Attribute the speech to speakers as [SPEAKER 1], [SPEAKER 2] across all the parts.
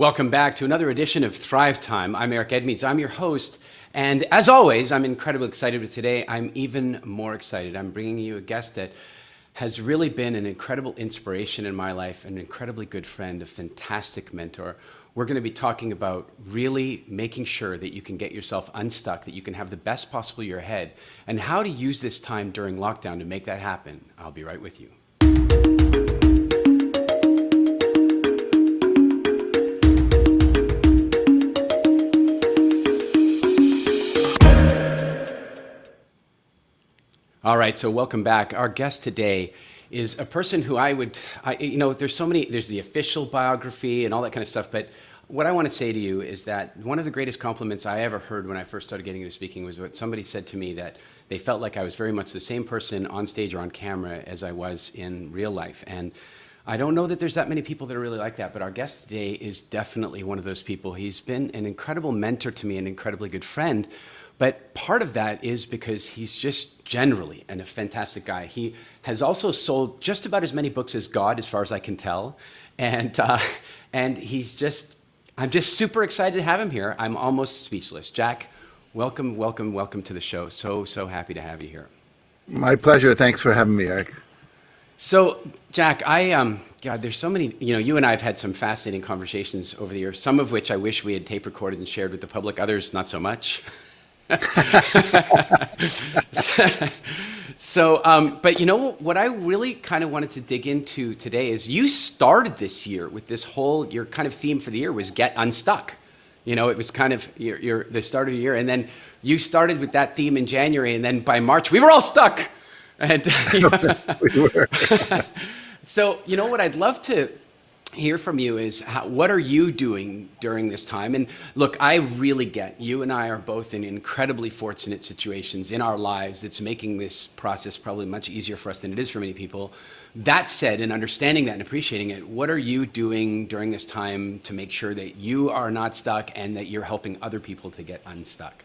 [SPEAKER 1] Welcome back to another edition of Thrive Time. I'm Eric Edmeades. I'm your host. And as always, I'm incredibly excited with today. I'm even more excited. I'm bringing you a guest that has really been an incredible inspiration in my life, an incredibly good friend, a fantastic mentor. We're going to be talking about really making sure that you can get yourself unstuck, that you can have the best possible year ahead, and how to use this time during lockdown to make that happen. I'll be right with you. All right, so welcome back. Our guest today is a person who there's the official biography and all that kind of stuff, but what I want to say to you is that one of the greatest compliments I ever heard when I first started getting into speaking was what somebody said to me, that they felt like I was very much the same person on stage or on camera as I was in real life. And I don't know that there's that many people that are really like that, but our guest today is definitely one of those people. He's been an incredible mentor to me, an incredibly good friend. But part of that is because he's just generally a fantastic guy. He has also sold just about as many books as God, as far as I can tell. And I'm just super excited to have him here. I'm almost speechless. Jack, welcome to the show. So happy to have you here.
[SPEAKER 2] My pleasure. Thanks for having me, Eric.
[SPEAKER 1] So, Jack, God, there's so many, you and I have had some fascinating conversations over the years, some of which I wish we had tape recorded and shared with the public, others not so much. But what I really kind of wanted to dig into today is you started this year with your kind of theme for the year was get unstuck. It was kind of the start of the year, and then you started with that theme in January, and then by March we were all stuck. And
[SPEAKER 2] We were.
[SPEAKER 1] So what I'd love to hear from you is what are you doing during this time? And look, I really get you and I are both in incredibly fortunate situations in our lives that's making this process probably much easier for us than it is for many people. That said, and understanding that and appreciating it, what are you doing during this time to make sure that you are not stuck and that you're helping other people to get unstuck?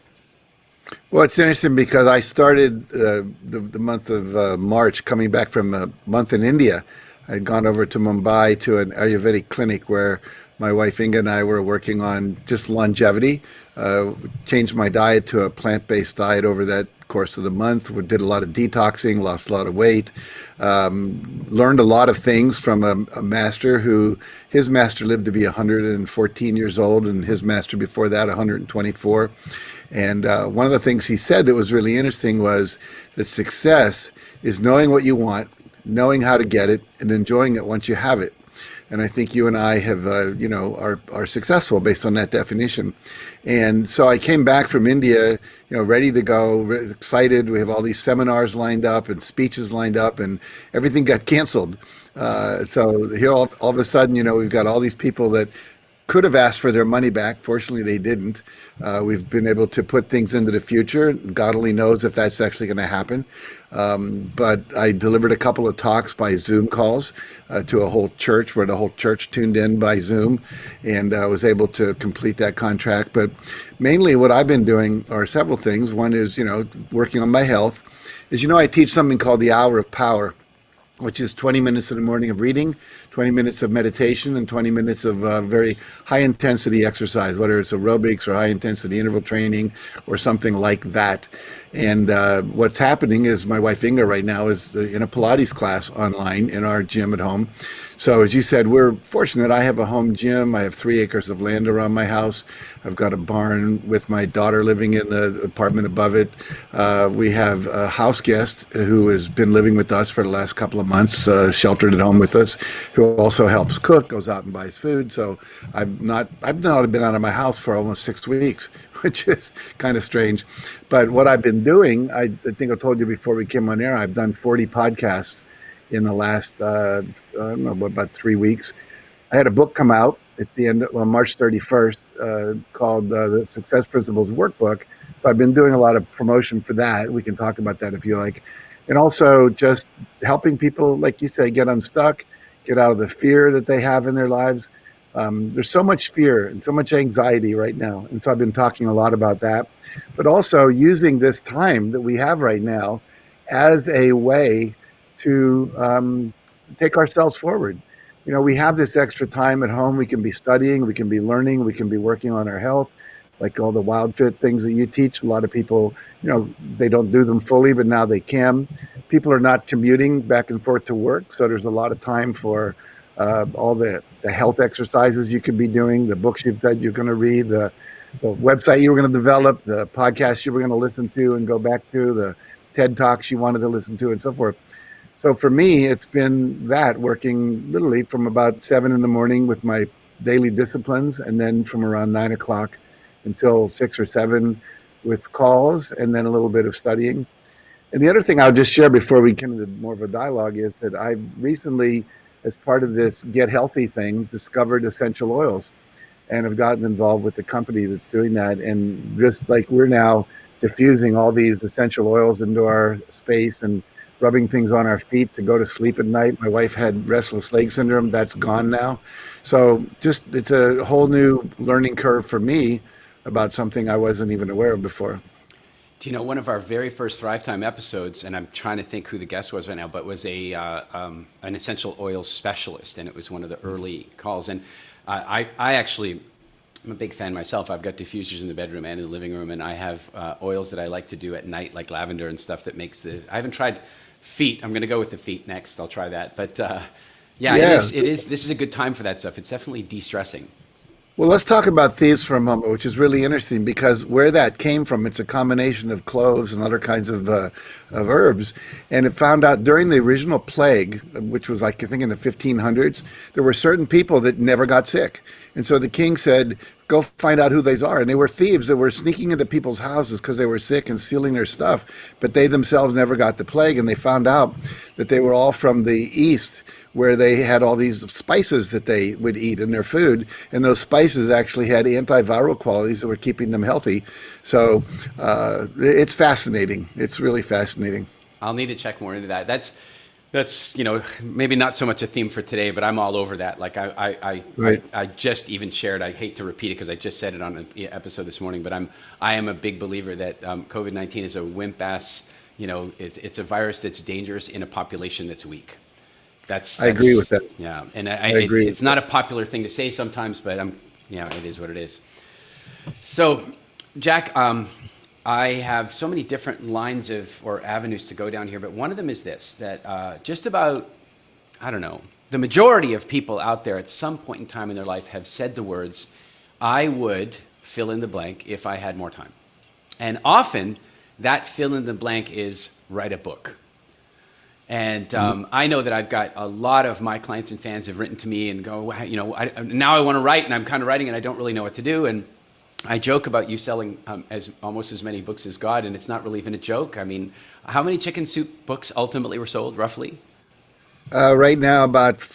[SPEAKER 2] Well, it's interesting because I started the month of March coming back from a month in India. I'd gone over to Mumbai to an Ayurvedic clinic where my wife Inga and I were working on just longevity. Changed my diet to a plant-based diet over that course of the month. We did a lot of detoxing, lost a lot of weight, learned a lot of things from a master his master lived to be 114 years old, and his master before that 124. And one of the things he said that was really interesting was that success is knowing what you want, knowing how to get it, and enjoying it once you have it. And I think you and I have, are successful based on that definition. And so I came back from India, ready to go, excited. We have all these seminars lined up and speeches lined up, and everything got canceled. So here all of a sudden, we've got all these people that could have asked for their money back. Fortunately, they didn't. We've been able to put things into the future. God only knows if that's actually going to happen. But I delivered a couple of talks by Zoom calls to a whole church where the whole church tuned in by Zoom, and I was able to complete that contract. But mainly what I've been doing are several things. One is, working on my health. As I teach something called the Hour of Power, which is 20 minutes in the morning of reading, 20 minutes of meditation, and 20 minutes of very high-intensity exercise, whether it's aerobics or high-intensity interval training or something like that. And what's happening is my wife Inga right now is in a Pilates class online in our gym at home. So as you said, we're fortunate. I have a home gym. I have 3 acres of land around my house. I've got a barn with my daughter living in the apartment above it. We have a house guest who has been living with us for the last couple of months, sheltered at home with us, who also helps cook, goes out and buys food. So I've not been out of my house for almost 6 weeks, which is kind of strange. But what I've been doing, I think I told you before we came on air, I've done 40 podcasts in the last, I don't know, about 3 weeks. I had a book come out at the end of March 31st called the Success Principles Workbook. So I've been doing a lot of promotion for that. We can talk about that if you like. And also just helping people, like you say, get unstuck, get out of the fear that they have in their lives. There's so much fear and so much anxiety right now. And so I've been talking a lot about that, but also using this time that we have right now as a way to take ourselves forward. we have this extra time at home. We can be studying, we can be learning, we can be working on our health, like all the wild fit things that you teach. A lot of people, they don't do them fully, but now they can. People are not commuting back and forth to work, so there's a lot of time for all the health exercises you could be doing, the books you've said you're going to read, the website you were going to develop, the podcasts you were going to listen to and go back to, the TED Talks you wanted to listen to, and so forth. So for me, it's been that, working literally from about 7 in the morning with my daily disciplines, and then from around 9 o'clock until 6 or 7 with calls, and then a little bit of studying. And the other thing I'll just share before we get into more of a dialogue is that I recently, as part of this Get Healthy thing, discovered essential oils, and have gotten involved with the company that's doing that. And just like we're now diffusing all these essential oils into our space and rubbing things on our feet to go to sleep at night. My wife had restless leg syndrome. That's gone now. So just, it's a whole new learning curve for me about something I wasn't even aware of before.
[SPEAKER 1] Do you know, one of our very first Thrive Time episodes, and I'm trying to think who the guest was right now, but was an essential oils specialist, and it was one of the early calls. And I actually, I'm a big fan myself. I've got diffusers in the bedroom and in the living room, and I have oils that I like to do at night, like lavender and stuff that makes I haven't tried feet. I'm going to go with the feet next. I'll try that. But yeah, it is. This is a good time for that stuff. It's definitely de-stressing.
[SPEAKER 2] Well, let's talk about thieves for a moment, which is really interesting because where that came from, it's a combination of cloves and other kinds of herbs. And it found out during the original plague, which was like, I think in the 1500s, there were certain people that never got sick. And so the king said, go find out who these are. And they were thieves that were sneaking into people's houses because they were sick and stealing their stuff. But they themselves never got the plague. And they found out that they were all from the East, where they had all these spices that they would eat in their food, and those spices actually had antiviral qualities that were keeping them healthy. So it's fascinating. It's really fascinating.
[SPEAKER 1] I'll need to check more into that. That's maybe not so much a theme for today, but I'm all over that. Like I just even shared. I hate to repeat it because I just said it on an episode this morning, but I am a big believer that COVID-19 is a wimp ass. It's a virus that's dangerous in a population that's weak. I
[SPEAKER 2] agree with that.
[SPEAKER 1] Yeah, and I agree. It's not a popular thing to say sometimes, but it is what it is. So, Jack, I have so many different lines or avenues to go down here, but one of them is this: that just about, I don't know, the majority of people out there at some point in time in their life have said the words, "I would fill in the blank if I had more time," and often that fill in the blank is write a book. And I know that I've got a lot of my clients and fans have written to me and go, now I want to write, and I'm kind of writing and I don't really know what to do. And I joke about you selling almost as many books as God, and it's not really even a joke. I mean, how many Chicken Soup books ultimately were sold, roughly?
[SPEAKER 2] Right now, about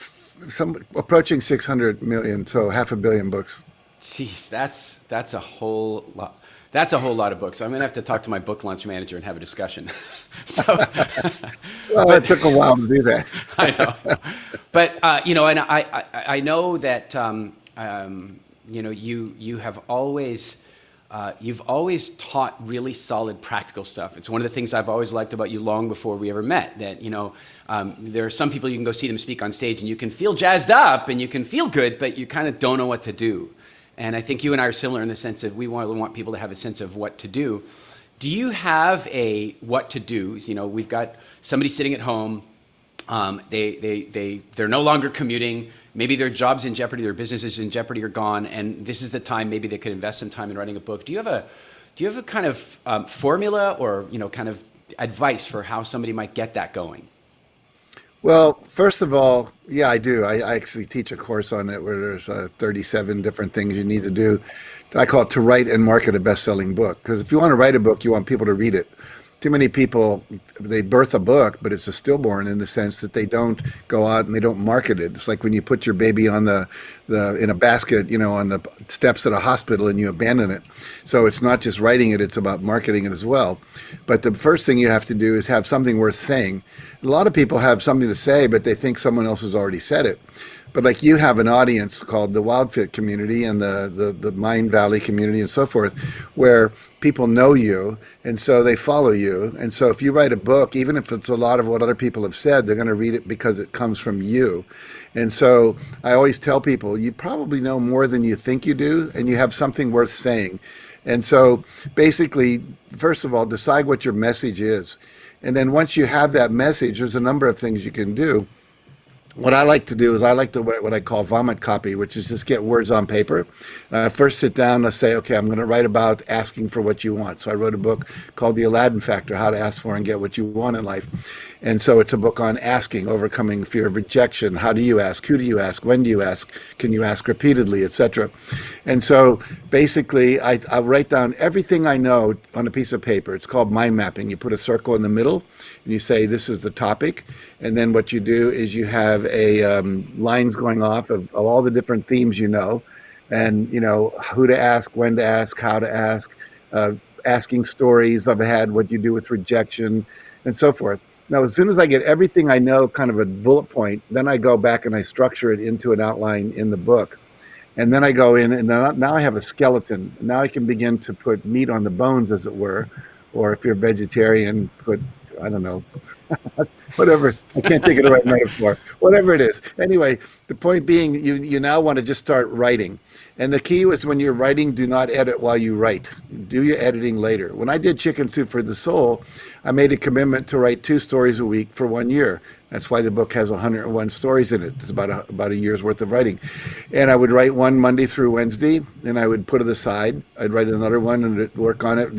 [SPEAKER 2] approaching 600 million, so 500 million books.
[SPEAKER 1] Jeez, that's a whole lot. That's a whole lot of books. I'm going to have to talk to my book launch manager and have a discussion.
[SPEAKER 2] Well, it took a while to do that.
[SPEAKER 1] I know. But, and I know that, you've always taught really solid practical stuff. It's one of the things I've always liked about you long before we ever met, that, there are some people you can go see them speak on stage and you can feel jazzed up and you can feel good, but you kind of don't know what to do. And I think you and I are similar in the sense that we want people to have a sense of what to do. Do you have a what to do? We've got somebody sitting at home. They're no longer commuting. Maybe their job's in jeopardy, their business is in jeopardy or gone, and this is the time maybe they could invest some time in writing a book. Do you have a kind of formula or kind of advice for how somebody might get that going?
[SPEAKER 2] Well, first of all, yeah, I do. I actually teach a course on it where there's 37 different things you need to do. I call it to write and market a best-selling book. Because if you want to write a book, you want people to read it. Too many people, they birth a book, but it's a stillborn in the sense that they don't go out and they don't market it. It's like when you put your baby on in a basket, on the steps at a hospital and you abandon it. So it's not just writing it, it's about marketing it as well. But the first thing you have to do is have something worth saying. A lot of people have something to say, but they think someone else has already said it. But like you have an audience called the WildFit community and the Mind Valley community and so forth, where people know you and so they follow you. And so if you write a book, even if it's a lot of what other people have said, they're going to read it because it comes from you. And so I always tell people, you probably know more than you think you do, and you have something worth saying. And so basically, first of all, decide what your message is. And then once you have that message, there's a number of things you can do. What I like to do is I like to write what I call vomit copy, which is just get words on paper. I first sit down and say, okay, I'm going to write about asking for what you want. So I wrote a book called The Aladdin Factor, How to Ask For and Get What You Want in Life. And so it's a book on asking, overcoming fear of rejection. How do you ask? Who do you ask? When do you ask? Can you ask repeatedly, etc.? And so basically, I write down everything I know on a piece of paper. It's called mind mapping. You put a circle in the middle, and you say, this is the topic. And then what you do is you have a lines going off of all the different themes you know, and who to ask, when to ask, how to ask, asking stories I've had, what you do with rejection, and so forth. Now, as soon as I get everything I know, kind of a bullet point, then I go back and I structure it into an outline in the book. And then I go in, and now I have a skeleton. Now I can begin to put meat on the bones, as it were. Or if you're a vegetarian, put, I don't know, whatever. I can't think of the right metaphor. Whatever it is. Anyway, the point being, you now want to just start writing. And the key is when you're writing, do not edit while you write. Do your editing later. When I did Chicken Soup for the Soul, I made a commitment to write 2 stories a week for 1 year. That's why the book has 101 stories in it. It's about a year's worth of writing. And I would write one Monday through Wednesday, and I would put it aside. I'd write another one and work on it,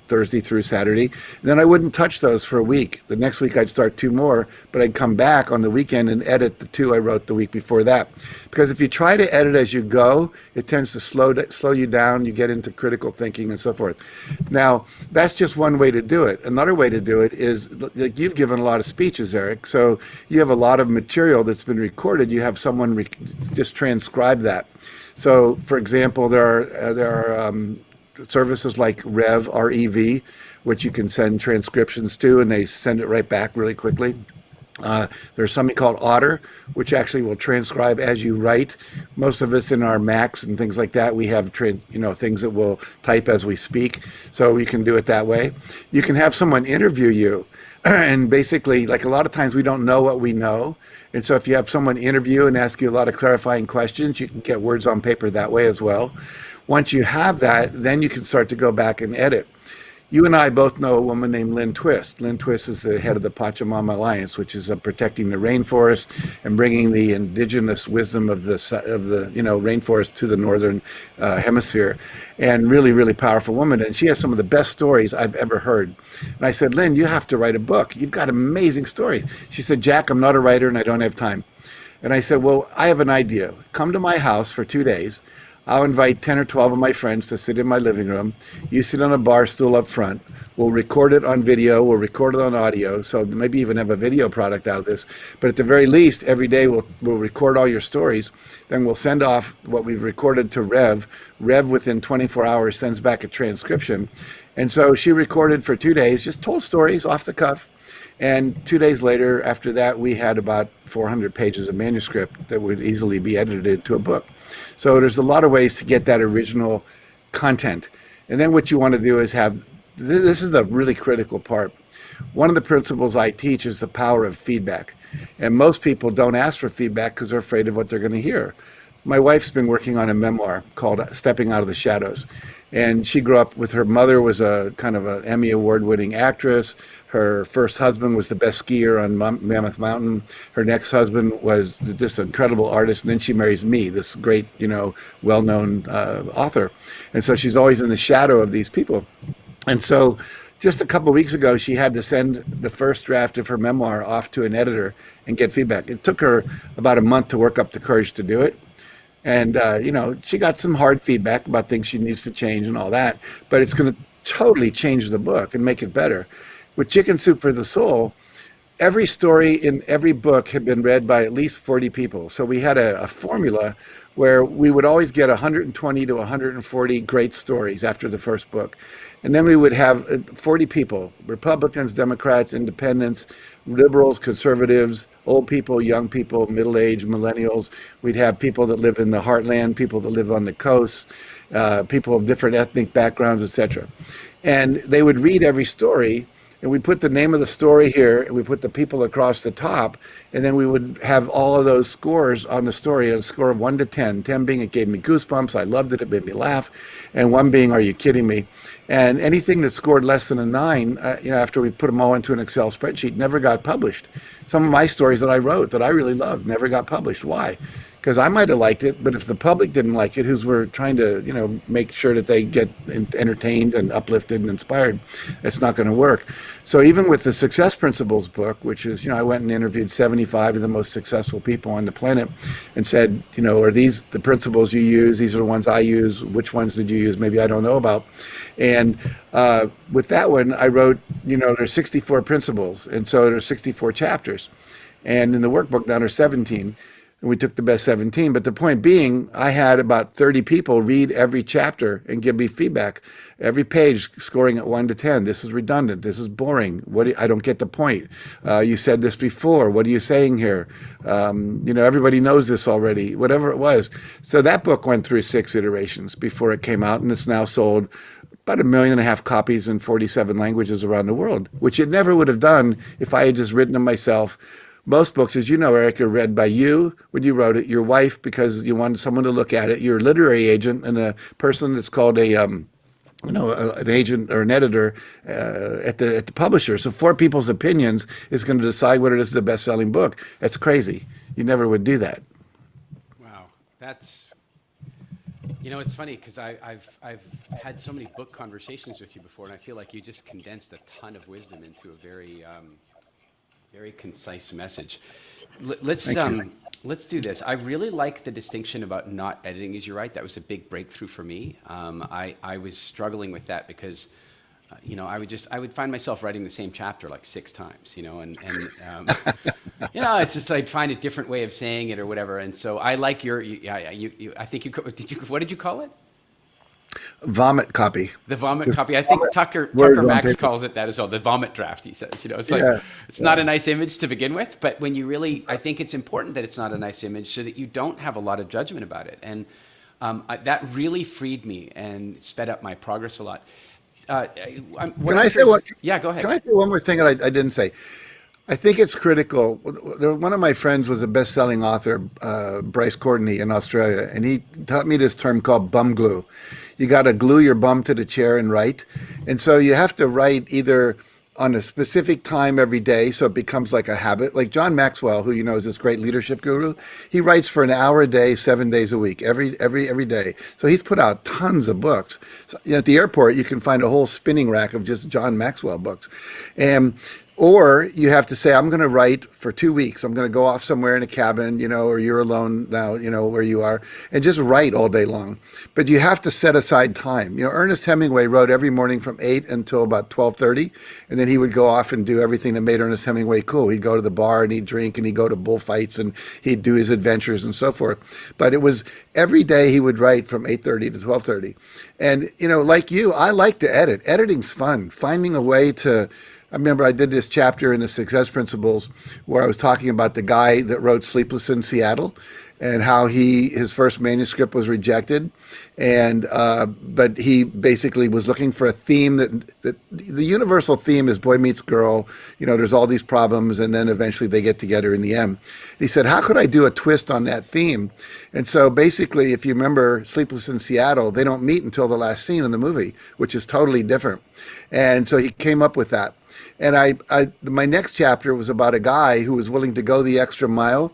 [SPEAKER 2] Thursday through Saturday. And then I wouldn't touch those for a week. The next week I'd start 2 more, but I'd come back on the weekend and edit the 2 I wrote the week before that. Because if you try to edit as you go, it tends to slow you down. You get into critical thinking and so forth. Now, that's just one way to do it. Another way to do it is, like, you've given a lot of speeches, Eric, so you have a lot of material that's been recorded. You have someone just transcribe that. So, for example, there are services like Rev, R-E-V, which you can send transcriptions to, and they send it right back really quickly. There's something called Otter, which actually will transcribe as you write. Most of us in our Macs and things like that, we have things that will type as we speak, so you can do it that way. You can have someone interview you, and basically, like, a lot of times we don't know what we know, and so if you have someone interview and ask you a lot of clarifying questions, you can get words on paper that way as well. Once you have that, then you can start to go back and edit. You and I both know a woman named Lynn Twist. Lynn Twist is the head of the Pachamama Alliance, which is protecting the rainforest and bringing the indigenous wisdom of the rainforest to the northern hemisphere. And really, really powerful woman. And she has some of the best stories I've ever heard. And I said, Lynn, you have to write a book. You've got amazing stories. She said, Jack, I'm not a writer and I don't have time. And I said, well, I have an idea. Come to my house for 2 days. I'll invite 10 or 12 of my friends to sit in my living room. You sit on a bar stool up front. We'll record it on video. We'll record it on audio. So maybe even have a video product out of this. But at the very least, every day we'll record all your stories. Then we'll send off what we've recorded to Rev. Rev, within 24 hours, sends back a transcription. And so she recorded for 2 days, just told stories off the cuff. And 2 days later, after that, we had about 400 pages of manuscript that would easily be edited into a book. So there's a lot of ways to get that original content. And then what you want to do is this is the really critical part. One of the principles I teach is the power of feedback. And most people don't ask for feedback because they're afraid of what they're going to hear. My wife's been working on a memoir called Stepping Out of the Shadows. And she grew up with, her mother was a kind of an Emmy award-winning actress. Her first husband was the best skier on Mammoth Mountain. Her next husband was this incredible artist. And then she marries me, this great, well-known author. And so she's always in the shadow of these people. And so just a couple of weeks ago, she had to send the first draft of her memoir off to an editor and get feedback. It took her about a month to work up the courage to do it. And, she got some hard feedback about things she needs to change and all that, but it's going to totally change the book and make it better. With Chicken Soup for the Soul, every story in every book had been read by at least 40 people. So we had a formula where we would always get 120 to 140 great stories after the first book. And then we would have 40 people, Republicans, Democrats, independents, liberals, conservatives, old people, young people, middle-aged, millennials. We'd have people that live in the heartland, people that live on the coast, people of different ethnic backgrounds, etc. And they would read every story, and we put the name of the story here, and we put the people across the top, and then we would have all of those scores on the story, a score of 1 to 10. 10 being it gave me goosebumps, I loved it, it made me laugh, and 1 being, are you kidding me? And anything that scored less than a 9, after we put them all into an Excel spreadsheet, never got published. Some of my stories that I wrote that I really loved never got published. Why? Because I might have liked it, but if the public didn't like it, who's we're trying to, make sure that they get entertained and uplifted and inspired, it's not going to work. So even with the Success Principles book, which is, I went and interviewed 75 of the most successful people on the planet and said, are these the principles you use? These are the ones I use. Which ones did you use? Maybe I don't know about. And with that one, I wrote, there's 64 principles. And so there's 64 chapters. And in the workbook now there's 17. And we took the best 17. But the point being, I had about 30 people read every chapter and give me feedback. Every page scoring at 1 to 10. This is redundant. This is boring. I don't get the point. You said this before. What are you saying here? Everybody knows this already. Whatever it was. So that book went through 6 iterations before it came out, and it's now sold about 1.5 million copies in 47 languages around the world, which it never would have done if I had just written them myself. Most books, as you know, Eric, are read by you when you wrote it, your wife because you wanted someone to look at it, your literary agent, and a person that's called an agent or an editor at the publisher. So 4 people's opinions is going to decide whether this is a best-selling book. That's crazy. You never would do that.
[SPEAKER 1] Wow, that's. It's funny because I've had so many book conversations with you before, and I feel like you just condensed a ton of wisdom into a very very concise message. Let's do this. I really like the distinction about not editing. As you're right, that was a big breakthrough for me. I was struggling with that because, I would find myself writing the same chapter like 6 times, it's just I'd find a different way of saying it or whatever. And so I like I think what did you call it?
[SPEAKER 2] Vomit copy.
[SPEAKER 1] The vomit copy. I think Tucker Max calls it that as well. The vomit draft, he says. It's like it's not a nice image to begin with, but when you really, I think it's important that it's not a nice image so that you don't have a lot of judgment about it. And that really freed me and sped up my progress a lot.
[SPEAKER 2] Can I say what?
[SPEAKER 1] Yeah, go ahead.
[SPEAKER 2] Can I say one more thing that I didn't say? I think it's critical. One of my friends was a best-selling author, Bryce Courtney in Australia, and he taught me this term called bum glue. You got to glue your bum to the chair and write. And so you have to write either on a specific time every day, so it becomes like a habit. Like John Maxwell, who is this great leadership guru, he writes for an hour a day, 7 days a week, every day. So he's put out tons of books. So, at the airport, you can find a whole spinning rack of just John Maxwell books. Or you have to say, I'm going to write for 2 weeks. I'm going to go off somewhere in a cabin, or you're alone now, where you are, and just write all day long. But you have to set aside time. Ernest Hemingway wrote every morning from 8 until about 12:30, and then he would go off and do everything that made Ernest Hemingway cool. He'd go to the bar and he'd drink and he'd go to bullfights and he'd do his adventures and so forth. But it was every day he would write from 8:30 to 12:30. And, like you, I like to edit. Editing's fun. Finding a way to... I remember I did this chapter in the Success Principles where I was talking about the guy that wrote Sleepless in Seattle and how his first manuscript was rejected, and but he basically was looking for a theme that the universal theme is boy meets girl. There's all these problems, and then eventually they get together in the end. He said, how could I do a twist on that theme? And so basically, if you remember Sleepless in Seattle, they don't meet until the last scene in the movie, which is totally different. And so he came up with that. And my next chapter was about a guy who was willing to go the extra mile,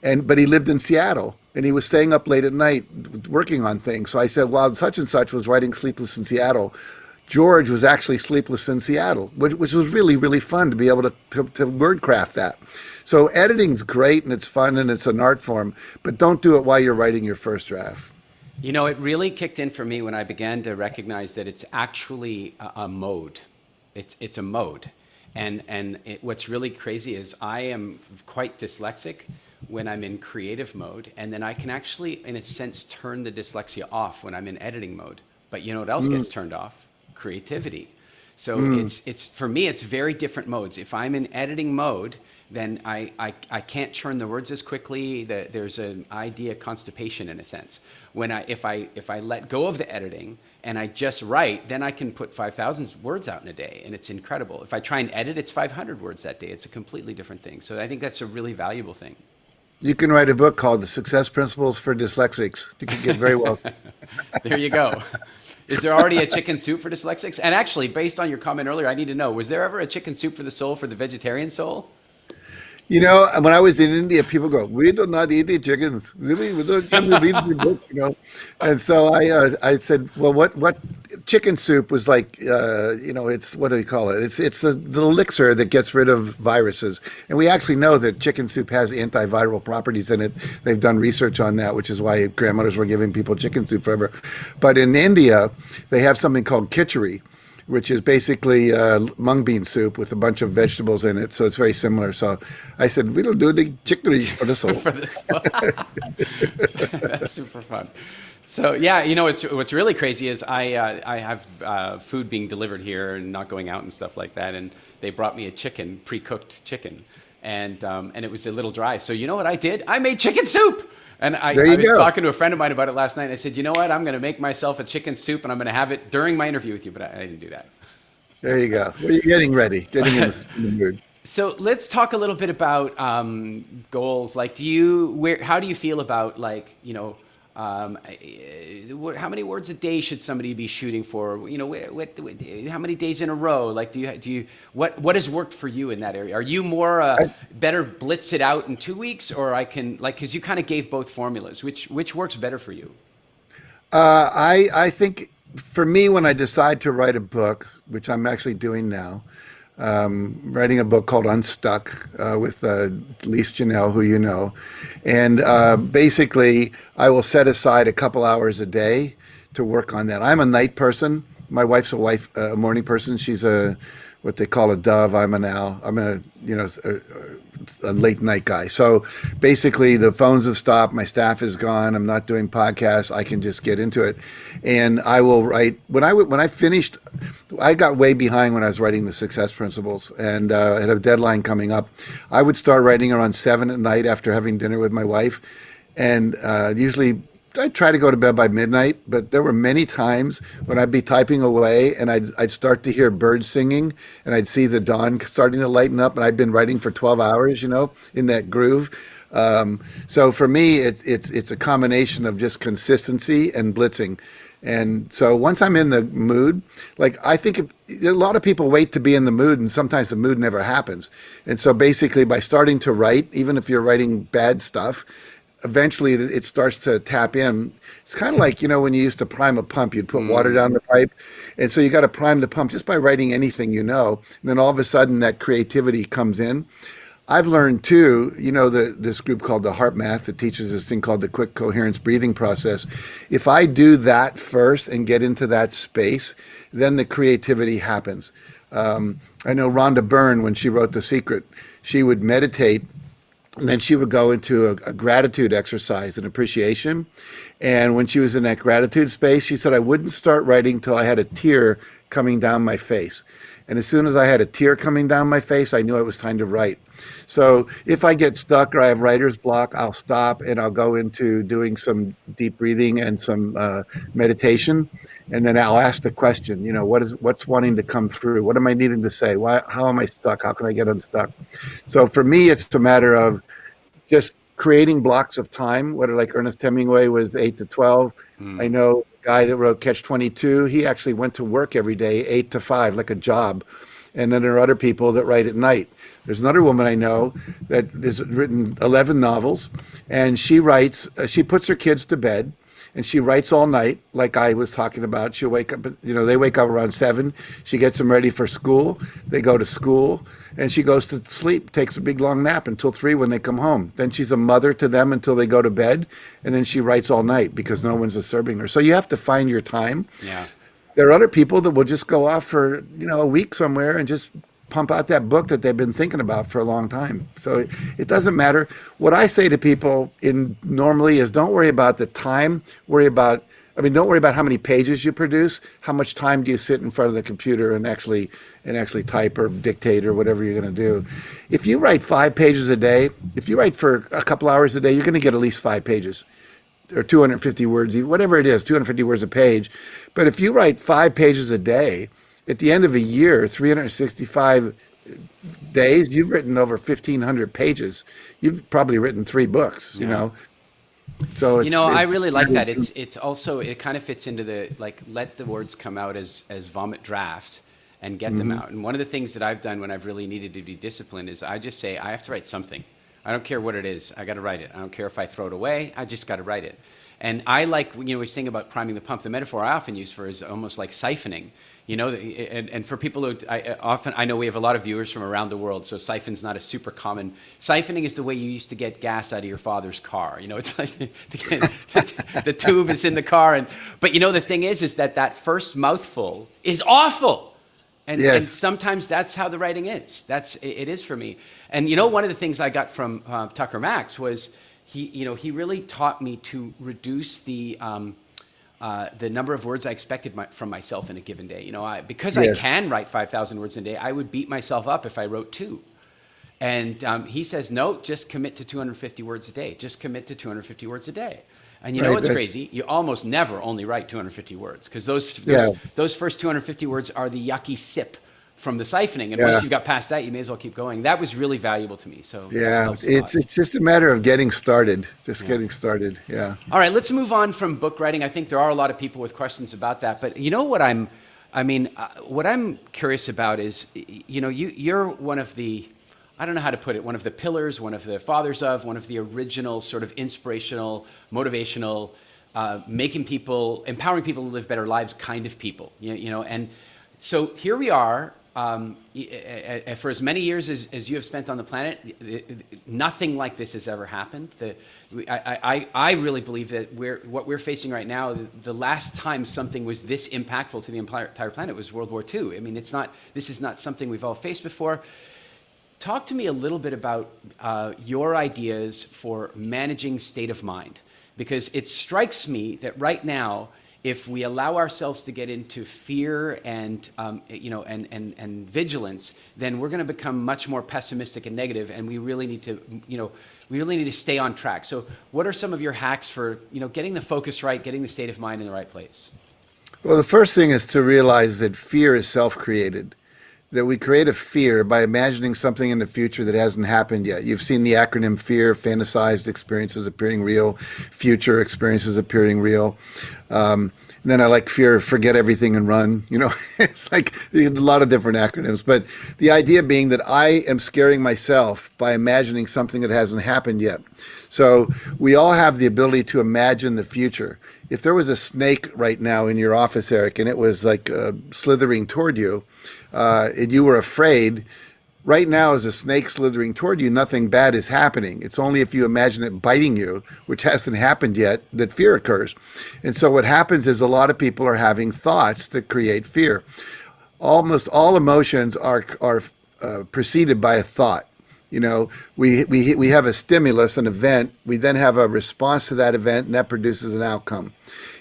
[SPEAKER 2] but he lived in Seattle, and he was staying up late at night working on things. So I said, while such and such was writing Sleepless in Seattle, George was actually Sleepless in Seattle, which was really, really fun to be able to wordcraft that. So editing's great, and it's fun, and it's an art form, but don't do it while you're writing your first draft.
[SPEAKER 1] It really kicked in for me when I began to recognize that it's actually a mode. It's a mode. What's really crazy is I am quite dyslexic when I'm in creative mode, and then I can actually, in a sense, turn the dyslexia off when I'm in editing mode. But you know what else
[SPEAKER 2] Mm,
[SPEAKER 1] gets turned off? Creativity. So
[SPEAKER 2] mm.
[SPEAKER 1] it's for me, it's very different modes. If I'm in editing mode, then I can't churn the words as quickly. There's an idea constipation in a sense. When if I let go of the editing and I just write, then I can put 5,000 words out in a day, and it's incredible. If I try and edit, it's 500 words that day. It's a completely different thing. So I think that's a really valuable thing.
[SPEAKER 2] You can write a book called The Success Principles for Dyslexics. You could get very well.
[SPEAKER 1] There you go. Is there already a chicken soup for dyslexics? And actually, based on your comment earlier, I need to know, was there ever a chicken soup for the soul for the vegetarian soul?
[SPEAKER 2] You know, when I was in India, people go, "We do not eat the chickens. Really, we don't come to read the book." You know, and so I said, "Well, what chicken soup was like? You know, it's what do you call it? It's the elixir that gets rid of viruses, and we actually know that chicken soup has antiviral properties in it. They've done research on that, which is why grandmothers were giving people chicken soup forever. But in India, they have something called khichdi, which is basically mung bean soup with a bunch of vegetables in it. So it's very similar. So I said, we'll do the chicory for the soul.
[SPEAKER 1] For the soul. That's super fun. So yeah, you know what's really crazy is I have food being delivered here and not going out and stuff like that, and they brought me a chicken, pre-cooked chicken, and it was a little dry. So you know what I did? I made chicken soup. And
[SPEAKER 2] There
[SPEAKER 1] I
[SPEAKER 2] you
[SPEAKER 1] was
[SPEAKER 2] go.
[SPEAKER 1] talking to a friend of mine about it last night. And I said, you know what? I'm going to make myself a chicken soup, and I'm going to have it during my interview with you. But I didn't do that.
[SPEAKER 2] There you go. Well, you're getting ready, getting in the mood.
[SPEAKER 1] So let's talk a little bit about goals. Like, how do you feel about, like, how many words a day should somebody be shooting for? You know, how many days in a row? Like, what has worked for you in that area? Are you more better blitz it out in 2 weeks, or I can, like, because you kind of gave both formulas. Which works better for you?
[SPEAKER 2] I think for me, when I decide to write a book, which I'm actually doing now, writing a book called Unstuck with Lise Janelle, who you know. And basically, I will set aside a couple hours a day to work on that. I'm a night person. My wife's a morning person. She's what they call a dove. I'm an owl. I'm a late night guy. So basically, the phones have stopped. My staff is gone. I'm not doing podcasts. I can just get into it, and I will write. When I finished, I got way behind when I was writing the Success Principles, and I had a deadline coming up. I would start writing around 7 at night after having dinner with my wife, and usually I'd try to go to bed by midnight, but there were many times when I'd be typing away and I'd start to hear birds singing and I'd see the dawn starting to lighten up, and I'd been writing for 12 hours, you know, in that groove. So for me, it's a combination of just consistency and blitzing. And so once I'm in the mood, like I think a lot of people wait to be in the mood, and sometimes the mood never happens. And so basically by starting to write, even if you're writing bad stuff, eventually it starts to tap in. It's kind of like, you know, when you used to prime a pump, you'd put water down the pipe. And so you got to prime the pump just by writing anything, you know, and then all of a sudden that creativity comes in. I've learned too, you know, this group called the Heart Math that teaches this thing called the quick coherence breathing process. If I do that first and get into that space, then the creativity happens. I know Rhonda Byrne, when she wrote The Secret, she would meditate and then she would go into a gratitude exercise and appreciation. And when she was in that gratitude space, she said, I wouldn't start writing till I had a tear coming down my face. And as soon as I had a tear coming down my face, I knew it was time to write. So if I get stuck or I have writer's block, I'll stop and I'll go into doing some deep breathing and some meditation. And then I'll ask the question, you know, what's wanting to come through? What am I needing to say? How am I stuck? How can I get unstuck? So for me, it's a matter of just creating blocks of time, whether like Ernest Hemingway was 8 to 12. I know a guy that wrote Catch 22, he actually went to work every day, 8 to 5, like a job. And then there are other people that write at night. There's another woman I know that has written 11 novels, and she writes, she puts her kids to bed, and she writes all night, like I was talking about. She'll wake up, you know, they wake up around 7. She gets them ready for school. They go to school, and she goes to sleep, takes a big long nap until 3 when they come home. Then she's a mother to them until they go to bed, and then she writes all night because no one's disturbing her. So you have to find your time.
[SPEAKER 1] Yeah.
[SPEAKER 2] There are other people that will just go off for, you know, a week somewhere and just pump out that book that they've been thinking about for a long time. So it doesn't matter. What I say to people normally is don't worry about the time, don't worry about how many pages you produce. How much time do you sit in front of the computer and actually type or dictate or whatever you're going to do? If you write 5 pages a day, if you write for a couple hours a day, you're going to get at least 5 pages or 250 words, whatever it is, 250 words a page. But if you write 5 pages a day, at the end of a year, 365 days, you've written over 1,500 pages. You've probably written 3 books, you know. So
[SPEAKER 1] I really like that. It's also, it kind of fits into the, like, let the words come out as vomit draft and get them out. And one of the things that I've done when I've really needed to be disciplined is I just say, I have to write something. I don't care what it is. I got to write it. I don't care if I throw it away. I just got to write it. And I like, we sing about priming the pump. The metaphor I often use for is almost like siphoning, and for people who I know we have a lot of viewers from around the world, so siphon's not a super common. Siphoning is the way you used to get gas out of your father's car. It's like the tube is in the car, but the thing is that first mouthful is awful. And,
[SPEAKER 2] yes.
[SPEAKER 1] And sometimes that's how the writing is. It is for me. And one of the things I got from Tucker Max was he really taught me to reduce the number of words I expected from myself in a given day. Because
[SPEAKER 2] yes.
[SPEAKER 1] I can write 5,000 words a day, I would beat myself up if I wrote 2. And he says, no, just commit to 250 words a day. Just commit to 250 words a day. And what's crazy? You almost never only write 250 words because those first 250 words are the yucky sip from the siphoning. And once you've got past that, you may as well keep going. That was really valuable to me. So
[SPEAKER 2] it's just a matter of getting started, getting started. Yeah.
[SPEAKER 1] All right, let's move on from book writing. I think there are a lot of people with questions about that. But what I'm curious about is, you're one of the, I don't know how to put it, one of the pillars, one of the fathers of, one of the original sort of inspirational, motivational, empowering people to live better lives kind of people, and so here we are, for as many years as you have spent on the planet, nothing like this has ever happened. I really believe that what we're facing right now, the last time something was this impactful to the entire planet was World War II. I mean, this is not something we've all faced before. Talk to me a little bit about your ideas for managing state of mind, because it strikes me that right now, if we allow ourselves to get into fear and vigilance, then we're going to become much more pessimistic and negative, and we really need to stay on track. So, what are some of your hacks for getting the focus right, getting the state of mind in the right place?
[SPEAKER 2] Well, the first thing is to realize that fear is self-created. That we create a fear by imagining something in the future that hasn't happened yet. You've seen the acronym FEAR: fantasized experiences appearing real, future experiences appearing real. Then I like fear, forget everything and run. It's like a lot of different acronyms. But the idea being that I am scaring myself by imagining something that hasn't happened yet. So we all have the ability to imagine the future. If there was a snake right now in your office, Eric, and it was like slithering toward you, and you were afraid, right now as a snake slithering toward you, nothing bad is happening. It's only if you imagine it biting you, which hasn't happened yet, that fear occurs. And so what happens is a lot of people are having thoughts that create fear. Almost all emotions are preceded by a thought. We have a stimulus, an event. We then have a response to that event, and that produces an outcome.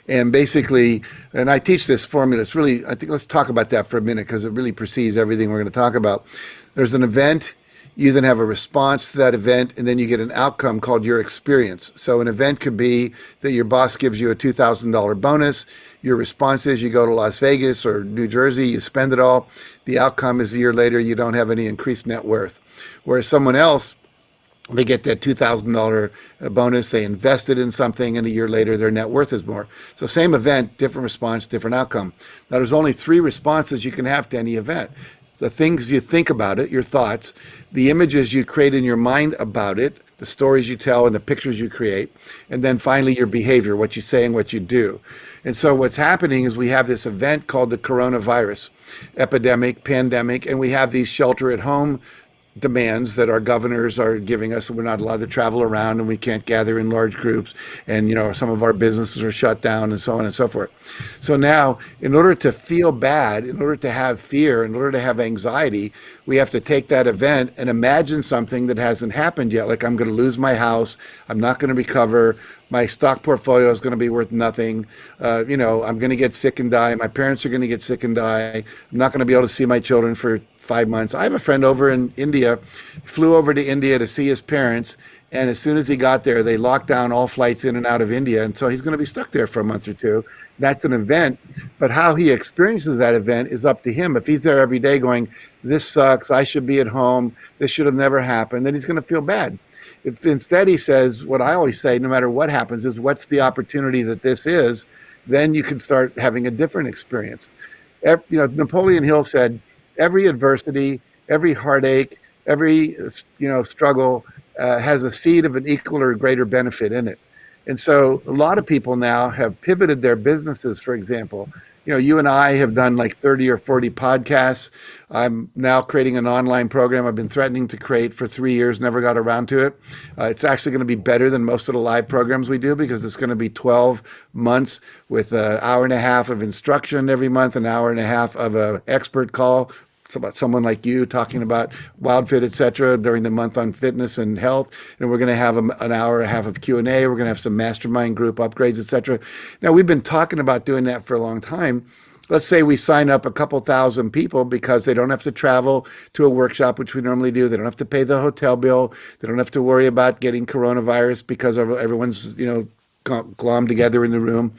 [SPEAKER 2] And basically, and I teach this formula. It's really, I think, let's talk about that for a minute because it really precedes everything we're going to talk about. There's an event, you then have a response to that event, and then you get an outcome called your experience. So an event could be that your boss gives you a $2,000 bonus. Your response is you go to Las Vegas or New Jersey, you spend it all. The outcome is a year later, you don't have any increased net worth. Whereas someone else, they get that $2,000 bonus, they invested in something, and a year later their net worth is more. So same event, different response, different outcome. Now there's only 3 responses you can have to any event. The things you think about it, your thoughts, the images you create in your mind about it, the stories you tell and the pictures you create, and then finally your behavior, what you say and what you do. And so what's happening is we have this event called the coronavirus epidemic, pandemic, and we have these shelter at home demands that our governors are giving us. We're not allowed to travel around, and we can't gather in large groups, and some of our businesses are shut down, and so on and so forth. So now, in order to feel bad, in order to have fear, in order to have anxiety, we have to take that event and imagine something that hasn't happened yet. Like, I'm going to lose my house, I'm not going to recover, my stock portfolio is going to be worth nothing, I'm going to get sick and die, my parents are going to get sick and die, I'm not going to be able to see my children for 5 months. I have a friend over in India, flew over to India to see his parents, and as soon as he got there, they locked down all flights in and out of India, and so he's going to be stuck there for a month or two. That's an event, but how he experiences that event is up to him. If he's there every day going, this sucks, I should be at home, this should have never happened, then he's going to feel bad. If instead he says, what I always say, no matter what happens, is what's the opportunity that this is, then you can start having a different experience. Napoleon Hill said, every adversity, every heartache, every struggle has a seed of an equal or greater benefit in it. And so a lot of people now have pivoted their businesses, for example. You and I have done like 30 or 40 podcasts. I'm now creating an online program I've been threatening to create for 3 years, never got around to it. It's actually going to be better than most of the live programs we do, because it's going to be 12 months with an hour and a half of instruction every month, an hour and a half of an expert call. It's about someone like you talking about WildFit, etc., during the month on fitness and health. And we're going to have an hour and a half of Q&A. We're going to have some mastermind group upgrades, etc. Now, we've been talking about doing that for a long time. Let's say we sign up a couple thousand people because they don't have to travel to a workshop, which we normally do. They don't have to pay the hotel bill. They don't have to worry about getting coronavirus because everyone's, glommed together in the room.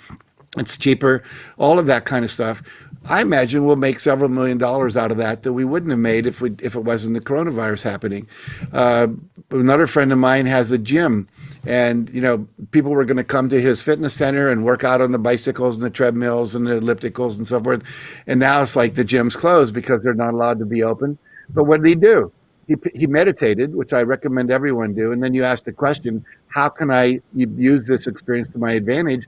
[SPEAKER 2] It's cheaper, all of that kind of stuff. I imagine we'll make several $1 million out of that we wouldn't have made if it wasn't the coronavirus happening. Another friend of mine has a gym, and people were going to come to his fitness center and work out on the bicycles and the treadmills and the ellipticals and so forth. And now it's like the gym's closed because they're not allowed to be open. But what did he do? He meditated, which I recommend everyone do. And then you ask the question, how can I use this experience to my advantage?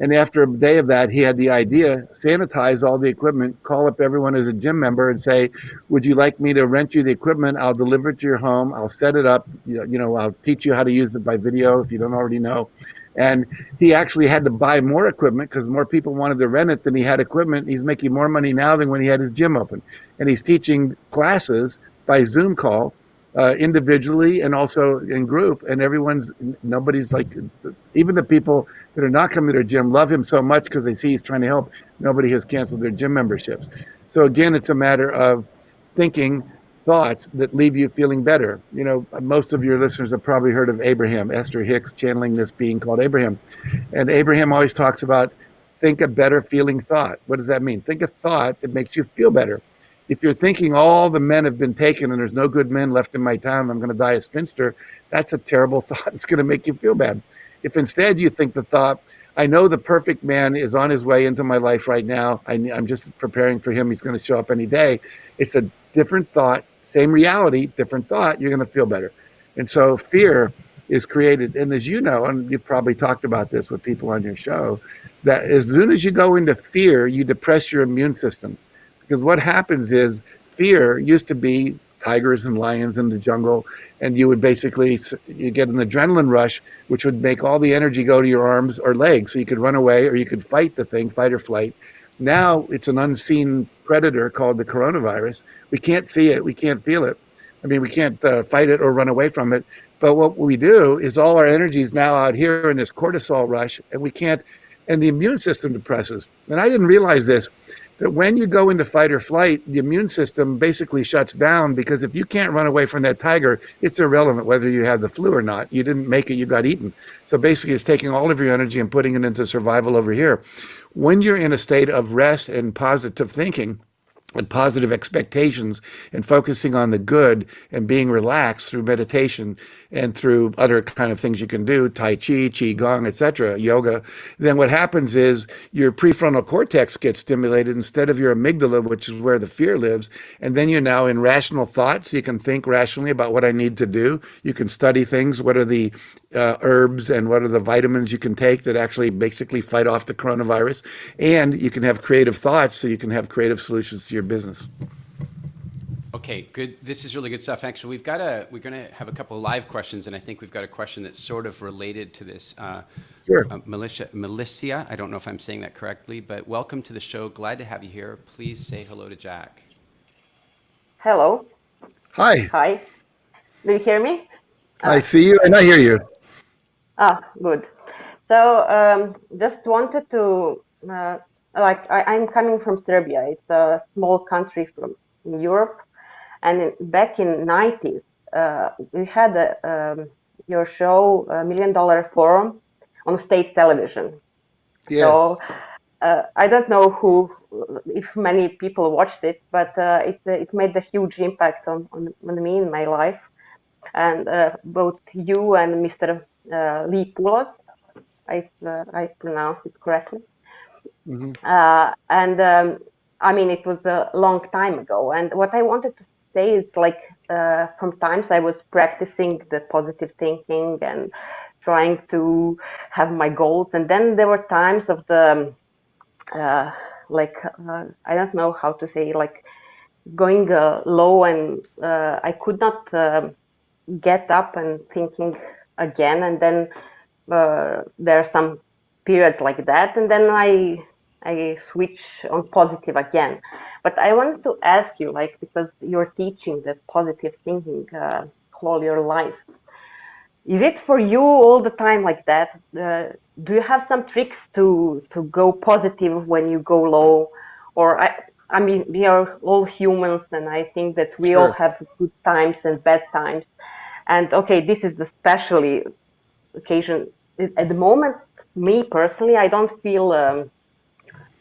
[SPEAKER 2] And after a day of that, he had the idea, sanitize all the equipment, call up everyone as a gym member and say, would you like me to rent you the equipment? I'll deliver it to your home. I'll set it up. I'll teach you how to use it by video if you don't already know. And he actually had to buy more equipment because more people wanted to rent it than he had equipment. He's making more money now than when he had his gym open. And he's teaching classes by Zoom call, individually and also in group, and nobody's like, even the people that are not coming to their gym love him so much because they see he's trying to help. Nobody has canceled their gym memberships. So again, it's a matter of thinking thoughts that leave you feeling better. Most of your listeners have probably heard of Abraham, Esther Hicks channeling this being called Abraham. And Abraham always talks about think a better feeling thought. What does that mean? Think a thought that makes you feel better. If you're thinking all the men have been taken and there's no good men left in my town, I'm going to die a spinster, that's a terrible thought. It's going to make you feel bad. If instead you think the thought, I know the perfect man is on his way into my life right now. I'm just preparing for him. He's going to show up any day. It's a different thought, same reality, different thought. You're going to feel better. And so fear is created. And as you know, and you've probably talked about this with people on your show, that as soon as you go into fear, you depress your immune system. Because what happens is fear used to be tigers and lions in the jungle, and you would basically you get an adrenaline rush, which would make all the energy go to your arms or legs, so you could run away or you could fight the thing, fight or flight. Now it's an unseen predator called the coronavirus. We can't see it, we can't feel it. I mean, we can't fight it or run away from it. But what we do is all our energy is now out here in this cortisol rush, and we can't, and the immune system depresses. And I didn't realize this, that when you go into fight or flight, the immune system basically shuts down, because if you can't run away from that tiger, it's irrelevant whether you have the flu or not. You didn't make it, you got eaten. So basically it's taking all of your energy and putting it into survival over here. When you're in a state of rest and positive thinking, and positive expectations, and focusing on the good and being relaxed through meditation and through other kind of things you can do, Tai Chi, Qigong, etc., yoga, then what happens is your prefrontal cortex gets stimulated instead of your amygdala, which is where the fear lives. And then you're now in rational thoughts. You can think rationally about what I need to do. You can study things. What are the herbs and what are the vitamins you can take that actually basically fight off the coronavirus? And you can have creative thoughts, so you can have creative solutions to your business.
[SPEAKER 1] Okay. Okay, good. This is really good stuff. Actually, we're gonna have a couple of live questions, and I think we've got a question that's sort of related to this.
[SPEAKER 2] Sure.
[SPEAKER 1] Milicia, I don't know if I'm saying that correctly, but welcome to the show. Glad to have you here. Please say hello to Jack.
[SPEAKER 3] Hello.
[SPEAKER 2] Hi.
[SPEAKER 3] Hi. Do you hear me?
[SPEAKER 2] I
[SPEAKER 3] Ah,
[SPEAKER 2] see you and I hear you.
[SPEAKER 3] good. So, just wanted to, I'm coming from Serbia. It's a small country from Europe. And back in 90s, we had your show, Million Dollar Forum, on state television.
[SPEAKER 2] Yes.
[SPEAKER 3] So, I don't know if many people watched it, but it made a huge impact on me in my life. And both you and Mr. Lee Poulos, I pronounced it correctly.
[SPEAKER 2] Hmm.
[SPEAKER 3] And I mean, it was a long time ago. And what I wanted to say is like, sometimes I was practicing the positive thinking and trying to have my goals. And then there were times of the, I don't know how to say, like going low, and I could not get up and thinking again. And then there are some periods like that, and then I switch on positive again. But I wanted to ask you, like, because you're teaching the positive thinking all your life, is it for you all the time like that? Do you have some tricks to go positive when you go low? Or I mean, we are all humans, and I think that we all
[SPEAKER 2] Sure.
[SPEAKER 3] have good times and bad times. And okay, this is especially occasion at the moment. Me personally, I don't feel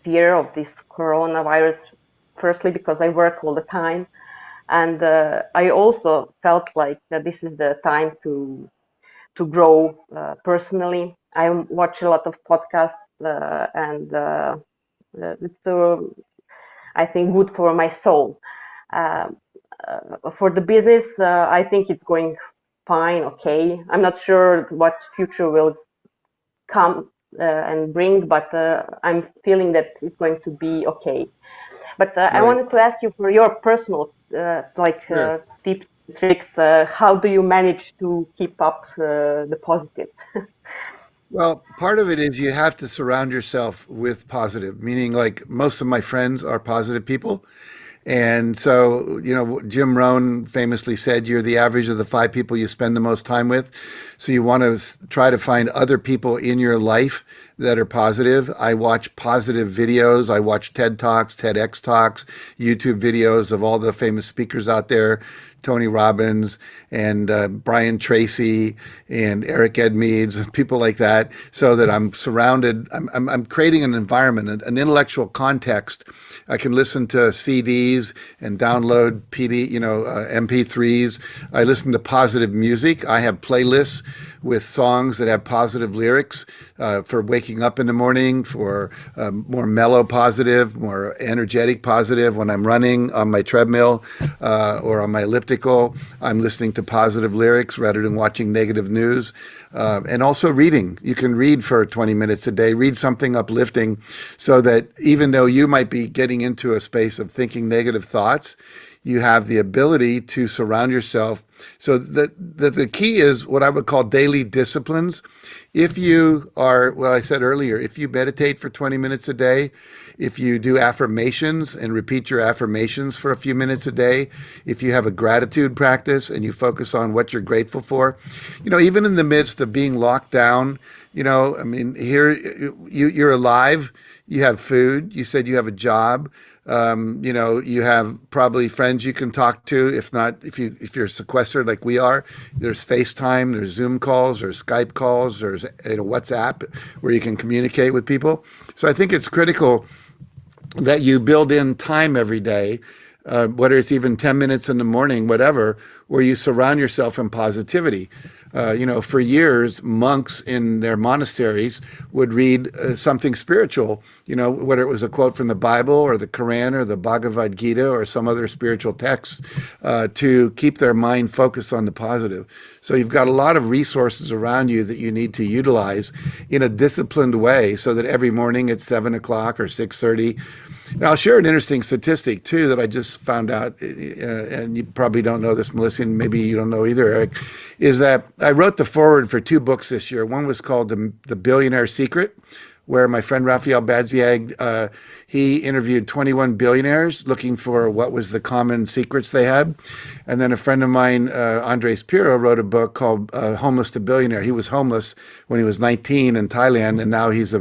[SPEAKER 3] fear of this coronavirus. Firstly, because I work all the time, and I also felt like that this is the time to grow personally. I watch a lot of podcasts, and it's I think good for my soul. Uh, for the business, I think it's going fine. Okay, I'm not sure what future will come and bring, but I'm feeling that it's going to be okay. But I
[SPEAKER 2] Right.
[SPEAKER 3] wanted to ask you for your personal
[SPEAKER 2] Sure.
[SPEAKER 3] tips, tricks. How do you manage to keep up the positive?
[SPEAKER 2] Well, part of it is you have to surround yourself with positive, meaning like most of my friends are positive people. And so, Jim Rohn famously said, you're the average of the five people you spend the most time with. So you want to try to find other people in your life that are positive. I watch positive videos. I watch TED Talks, TEDx Talks, YouTube videos of all the famous speakers out there, Tony Robbins and Brian Tracy and Eric Edmeades, people like that, so that I'm surrounded. I'm creating an environment, an intellectual context. I can listen to CDs and download MP3s. I listen to positive music. I have playlists with songs that have positive lyrics for waking up in the morning, for more mellow positive, more energetic positive. When I'm running on my treadmill or on my elliptical, I'm listening to positive lyrics rather than watching negative news. And also reading. You can read for 20 minutes a day, read something uplifting, so that even though you might be getting into a space of thinking negative thoughts, you have the ability to surround yourself. So the key is what I would call daily disciplines. If you are, well, I said earlier, if you meditate for 20 minutes a day, if you do affirmations and repeat your affirmations for a few minutes a day, if you have a gratitude practice and you focus on what you're grateful for, even in the midst of being locked down, I mean, here you're alive, you have food, you said you have a job. You have probably friends you can talk to. If not, if you're sequestered like we are, there's FaceTime, there's Zoom calls, there's Skype calls, there's WhatsApp where you can communicate with people. So I think it's critical that you build in time every day, whether it's even 10 minutes in the morning, whatever, where you surround yourself in positivity. For years, monks in their monasteries would read something spiritual, whether it was a quote from the Bible or the Quran or the Bhagavad Gita or some other spiritual text, to keep their mind focused on the positive. So you've got a lot of resources around you that you need to utilize in a disciplined way, so that every morning at 7 o'clock or 6:30. Now, I'll share an interesting statistic too that I just found out, and you probably don't know this, Melissa, and maybe you don't know either, Eric, is that I wrote the foreword for 2 books this year. One was called The Billionaire Secret, where my friend Raphael Badziag, he interviewed 21 billionaires looking for what was the common secrets they had. And then a friend of mine, Andres Pirro, wrote a book called Homeless to Billionaire. He was homeless when he was 19 in Thailand, and now he's a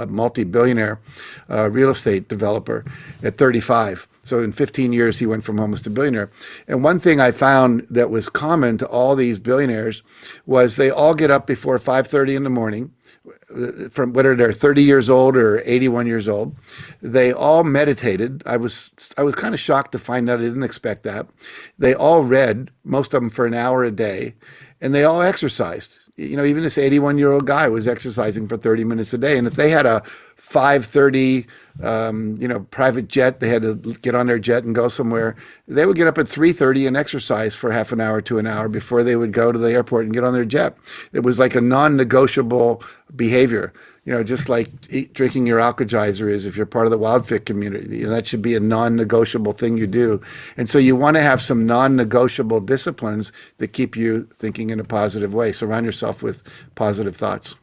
[SPEAKER 2] multi-billionaire real estate developer at 35. So in 15 years, he went from homeless to billionaire. And one thing I found that was common to all these billionaires was they all get up before 5:30 in the morning, from whether they're 30 years old or 81 years old. They all meditated. I was kind of shocked to find out. I didn't expect that. They all read, most of them for an hour a day, and they all exercised. Even this 81-year-old guy was exercising for 30 minutes a day. And if they had a 5:30, private jet, they had to get on their jet and go somewhere, they would get up at 3:30 and exercise for half an hour to an hour before they would go to the airport and get on their jet. It was like a non-negotiable behavior, just like drinking your Alka-Geyser is if you're part of the WildFit community. That should be a non-negotiable thing you do. And so you want to have some non-negotiable disciplines that keep you thinking in a positive way. Surround yourself with positive thoughts.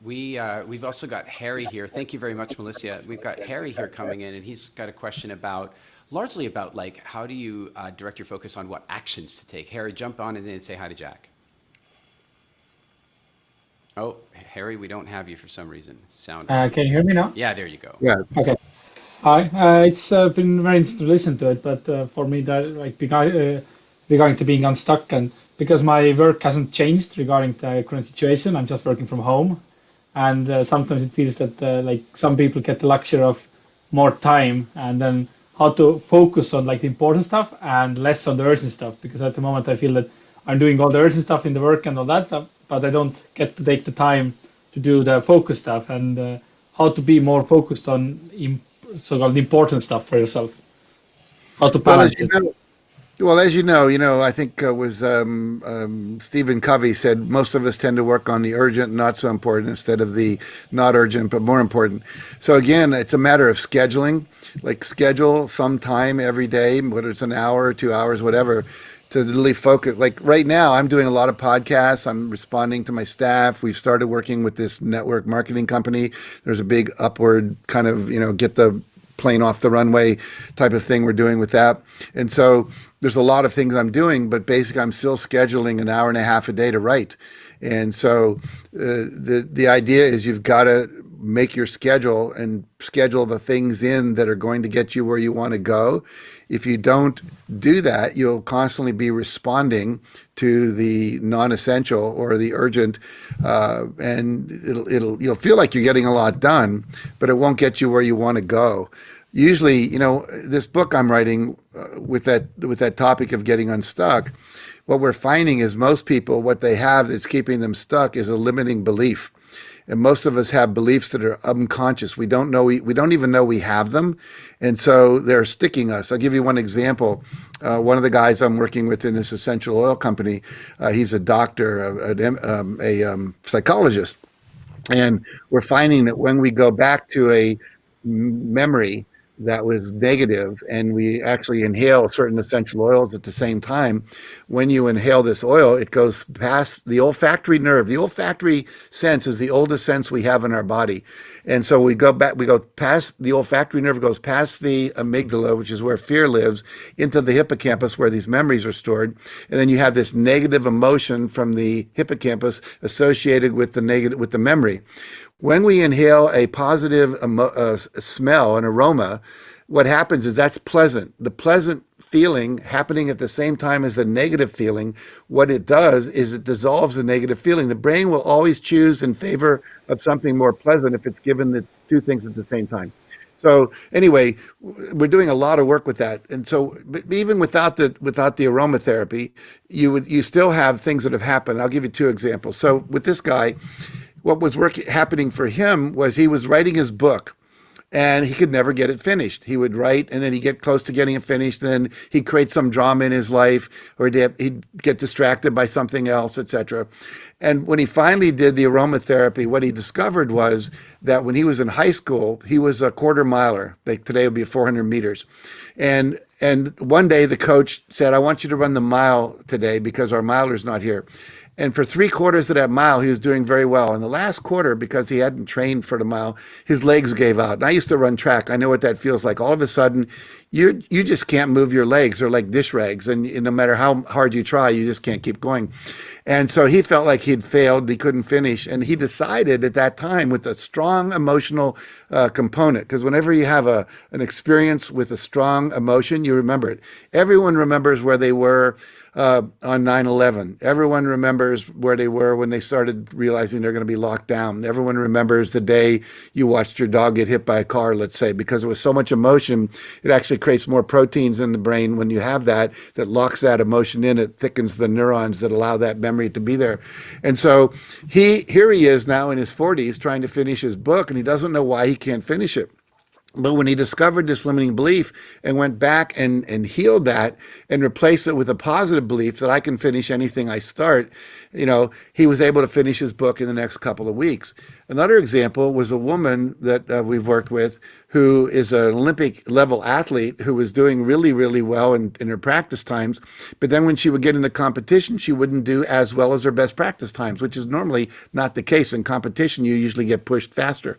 [SPEAKER 1] We've also got Harry here. Thank you very much, Milica. We've got Harry here coming in, and he's got a question largely about like, how do you direct your focus on what actions to take? Harry, jump on and say hi to Jack. Oh, Harry, we don't have you for some reason.
[SPEAKER 4] Can you hear me now?
[SPEAKER 1] Yeah, there you go.
[SPEAKER 2] Yeah.
[SPEAKER 4] Okay. Hi. It's been very interesting to listen to it, but for me, that regarding to being unstuck, and because my work hasn't changed regarding the current situation, I'm just working from home. And sometimes it feels that like some people get the luxury of more time, and then how to focus on like the important stuff and less on the urgent stuff. Because at the moment I feel that I'm doing all the urgent stuff in the work and all that stuff, but I don't get to take the time to do the focus stuff, and how to be more focused on so-called important stuff for yourself. How to balance it.
[SPEAKER 2] Well, as you know, I think was Stephen Covey said most of us tend to work on the urgent, not so important, instead of the not urgent, but more important. So again, it's a matter of scheduling, like schedule some time every day, whether it's an hour or 2 hours, whatever, to really focus. Like right now, I'm doing a lot of podcasts. I'm responding to my staff. We've started working with this network marketing company. There's a big upward kind of, get the plane off the runway type of thing we're doing with that. And so there's a lot of things I'm doing, but basically I'm still scheduling an hour and a half a day to write. And so the idea is you've got to make your schedule and schedule the things in that are going to get you where you want to go. If you don't do that, you'll constantly be responding to the non-essential or the urgent, and you'll feel like you're getting a lot done, but it won't get you where you want to go. Usually, this book I'm writing with that topic of getting unstuck, what we're finding is most people, what they have that's keeping them stuck is a limiting belief. And most of us have beliefs that are unconscious. We don't even know we have them. And so they're sticking us. I'll give you one example. One of the guys I'm working with in this essential oil company, he's a doctor, a psychologist. And we're finding that when we go back to a memory that was negative, and we actually inhale certain essential oils at the same time, when you inhale this oil, it goes past the olfactory nerve. The olfactory sense is the oldest sense we have in our body. And so we go past the olfactory nerve, goes past the amygdala, which is where fear lives, into the hippocampus where these memories are stored. And then you have this negative emotion from the hippocampus associated with the memory. When we inhale a positive smell, an aroma, what happens is that's pleasant. The pleasant feeling happening at the same time as the negative feeling, what it does is it dissolves the negative feeling. The brain will always choose in favor of something more pleasant if it's given the two things at the same time. So anyway, we're doing a lot of work with that. And so, but even without the aromatherapy, you still have things that have happened. I'll give you two examples. So with this guy, what was happening for him was he was writing his book and he could never get it finished. He would write and then he'd get close to getting it finished. Then he'd create some drama in his life, or he'd get distracted by something else, etc. And when he finally did the aromatherapy, what he discovered was that when he was in high school, he was a quarter miler. Like today would be 400 meters. And one day the coach said, "I want you to run the mile today because our miler's not here." And for 3/4 of that mile, he was doing very well. In the last quarter, because he hadn't trained for the mile, his legs gave out. And I used to run track. I know what that feels like. All of a sudden, you just can't move your legs. They're like dish rags. And no matter how hard you try, you just can't keep going. And so he felt like he'd failed. He couldn't finish. And he decided at that time, with a strong emotional component, because whenever you have an experience with a strong emotion, you remember it. Everyone remembers where they were on 9/11. Everyone remembers where they were when they started realizing they're going to be locked down. Everyone remembers the day you watched your dog get hit by a car, let's say, because there was so much emotion. It actually creates more proteins in the brain when you have that locks that emotion in. It thickens the neurons that allow that memory to be there. And so here he is now in his 40s trying to finish his book, and he doesn't know why he can't finish it. But when he discovered this limiting belief and went back and healed that and replaced it with a positive belief that I can finish anything I start, he was able to finish his book in the next couple of weeks. Another example was a woman that we've worked with who is an Olympic level athlete who was doing really, really well in her practice times. But then when she would get into competition, she wouldn't do as well as her best practice times, which is normally not the case. In competition, you usually get pushed faster.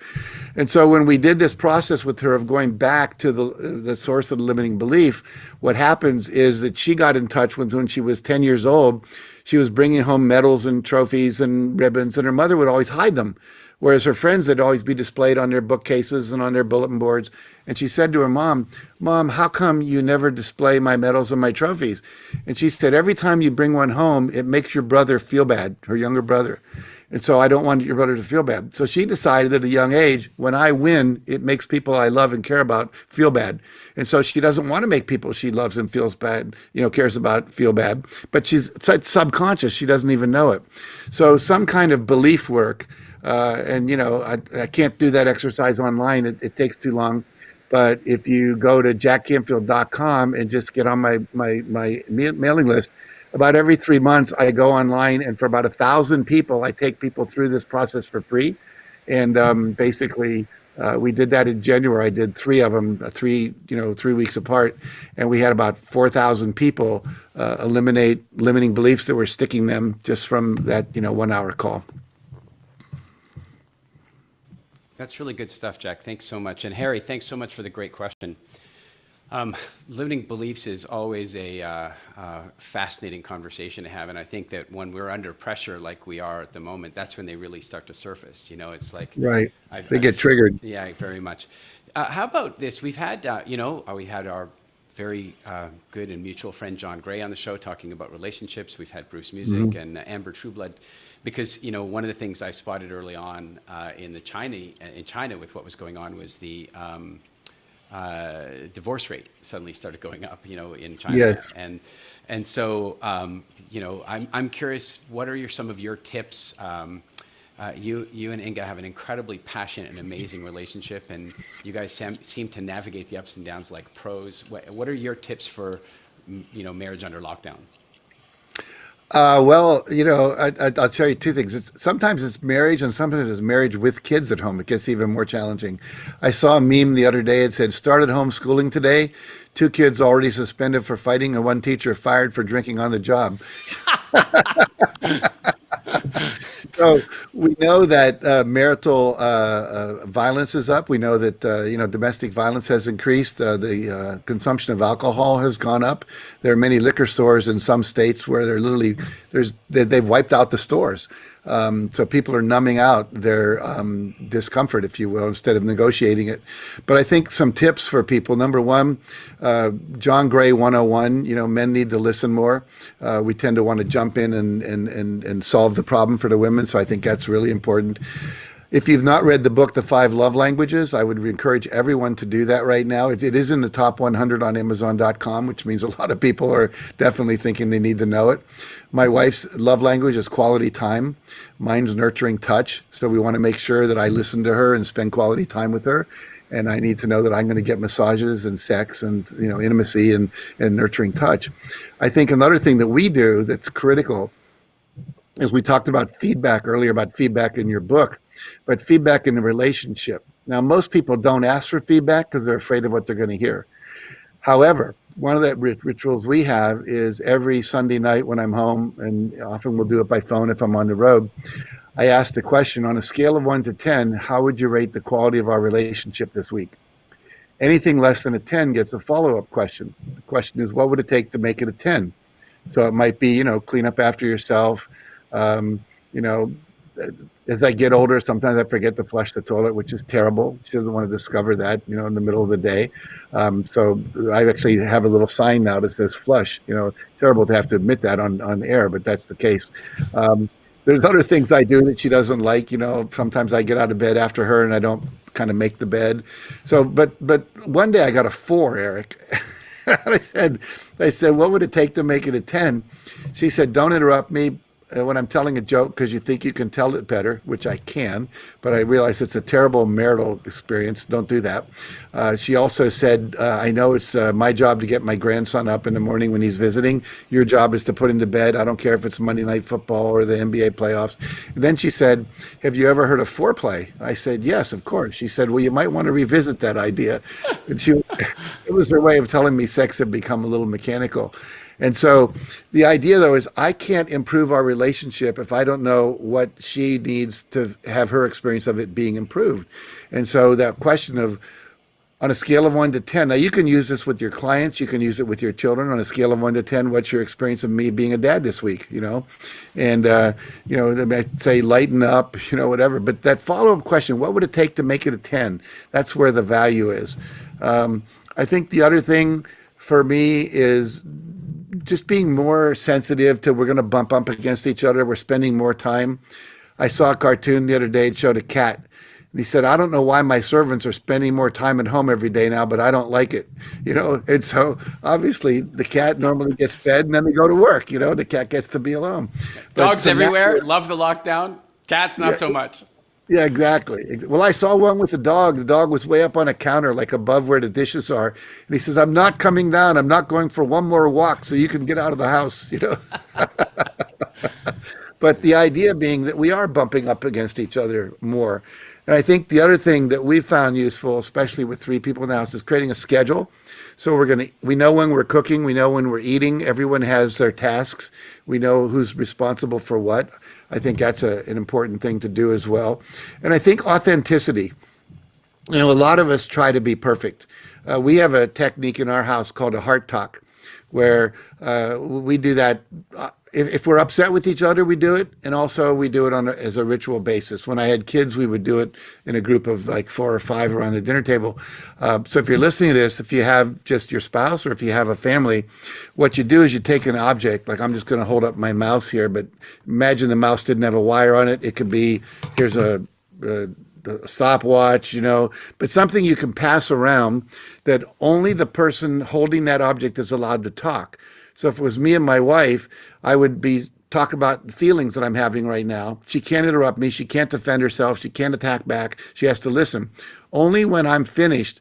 [SPEAKER 2] And so when we did this process with her of going back to the source of the limiting belief, what happens is that she got in touch when she was 10 years old. She was bringing home medals and trophies and ribbons, and her mother would always hide them, whereas her friends would always be displayed on their bookcases and on their bulletin boards. And she said to her mom, "Mom, how come you never display my medals and my trophies?" And she said, "Every time you bring one home, it makes your brother feel bad," her younger brother. "And so I don't want your brother to feel bad." So she decided at a young age, when I win, it makes people I love and care about feel bad. And so she doesn't want to make people she loves and feels bad, cares about, feel bad. But it's subconscious. She doesn't even know it. So some kind of belief work. I can't do that exercise online. It takes too long. But if you go to jackcanfield.com and just get on my mailing list, about every 3 months, I go online, and for about 1,000 people, I take people through this process for free. And basically, we did that in January. I did 3 of them, 3 weeks apart, and we had about 4,000 people eliminate limiting beliefs that were sticking them just from that 1 hour call.
[SPEAKER 1] That's really good stuff, Jack. Thanks so much. And Harry, thanks so much for the great question. Limiting beliefs is always a fascinating conversation to have. And I think that when we're under pressure like we are at the moment, that's when they really start to surface. It's like...
[SPEAKER 2] Right. They get triggered.
[SPEAKER 1] Yeah, very much. How about this? We've had, we had our very good and mutual friend John Gray on the show talking about relationships. We've had Bruce Music and Amber Trueblood. Because one of the things I spotted early on in China with what was going on was the divorce rate suddenly started going up, in China.
[SPEAKER 2] Yes.
[SPEAKER 1] And so I'm curious, what are some of your tips? You and Inga have an incredibly passionate and amazing relationship, and you guys seem to navigate the ups and downs like pros. What are your tips for marriage under lockdown?
[SPEAKER 2] Well, I'll tell you 2 things. Sometimes it's marriage, and sometimes it's marriage with kids at home. It gets even more challenging. I saw a meme the other day. It said, "Started homeschooling today. 2 kids already suspended for fighting, and 1 teacher fired for drinking on the job." So we know that marital violence is up. We know that domestic violence has increased. The consumption of alcohol has gone up. There are many liquor stores in some states where they've wiped out the stores. So people are numbing out their discomfort, if you will, instead of negotiating it. But I think some tips for people. Number one, John Gray 101, men need to listen more. We tend to want to jump in and solve the problem for the women. So I think that's really important. If you've not read the book, The Five Love Languages, I would encourage everyone to do that right now. It is in the top 100 on Amazon.com, which means a lot of people are definitely thinking they need to know it. My wife's love language is quality time. Mine's nurturing touch. So we want to make sure that I listen to her and spend quality time with her. And I need to know that I'm going to get massages and sex and, intimacy and nurturing touch. I think another thing that we do that's critical is we talked about feedback earlier, about feedback in your book, but feedback in the relationship. Now, most people don't ask for feedback because they're afraid of what they're going to hear. However, one of the rituals we have is every Sunday night when I'm home, and often we'll do it by phone if I'm on the road, I ask the question, on a scale of 1 to 10, how would you rate the quality of our relationship this week? Anything less than a 10 gets a follow-up question. The question is, what would it take to make it a 10? So it might be, clean up after yourself. As I get older, sometimes I forget to flush the toilet, which is terrible. She doesn't want to discover that, in the middle of the day. So I actually have a little sign now that says flush. Terrible to have to admit that on air, but that's the case. There's other things I do that she doesn't like. Sometimes I get out of bed after her and I don't kind of make the bed. So, but one day I got a 4, Eric. I said, what would it take to make it a 10? She said, don't interrupt me when I'm telling a joke because you think you can tell it better, which I can, but I realize it's a terrible marital experience. Don't do that. She also said, I know it's my job to get my grandson up in the morning when he's visiting. Your job is to put him to bed. I don't care if it's Monday Night Football or the NBA playoffs. And then she said, have you ever heard of foreplay? I said, yes, of course. She said, well, you might want to revisit that idea. And it was her way of telling me sex had become a little mechanical. And so the idea, though, is I can't improve our relationship if I don't know what she needs to have her experience of it being improved. And so that question of, on a scale of 1 to 10, now you can use this with your clients, you can use it with your children. On a scale of 1 to 10, what's your experience of me being a dad this week, And, they might say lighten up, whatever. But that follow-up question, what would it take to make it a 10? That's where the value is. I think the other thing for me is just being more sensitive to, we're going to bump up against each other. We're spending more time. I saw a cartoon the other day. It showed a cat. And he said, I don't know why my servants are spending more time at home every day now, but I don't like it. And so obviously the cat normally gets fed and then they go to work. The cat gets to be alone.
[SPEAKER 1] Dogs everywhere. Love the lockdown. Cats, not so much.
[SPEAKER 2] Yeah, exactly. Well, I saw one with a dog. The dog was way up on a counter, like above where the dishes are. And he says, I'm not coming down. I'm not going for one more walk so you can get out of the house, But the idea being that we are bumping up against each other more. And I think the other thing that we found useful, especially with 3 people now, is creating a schedule. So we know when we're cooking, we know when we're eating. Everyone has their tasks. We know who's responsible for what. I think that's an important thing to do as well. And I think authenticity. A lot of us try to be perfect. We have a technique in our house called a heart talk, where we do that. If we're upset with each other, we do it. And also we do it as a ritual basis. When I had kids, we would do it in a group of like 4 or 5 around the dinner table. So if you're listening to this, if you have just your spouse or if you have a family, what you do is you take an object, like I'm just going to hold up my mouse here, but imagine the mouse didn't have a wire on it. It could be, here's a stopwatch, but something you can pass around that only the person holding that object is allowed to talk. So if it was me and my wife, I would talk about the feelings that I'm having right now. She can't interrupt me. She can't defend herself. She can't attack back. She has to listen. Only when I'm finished,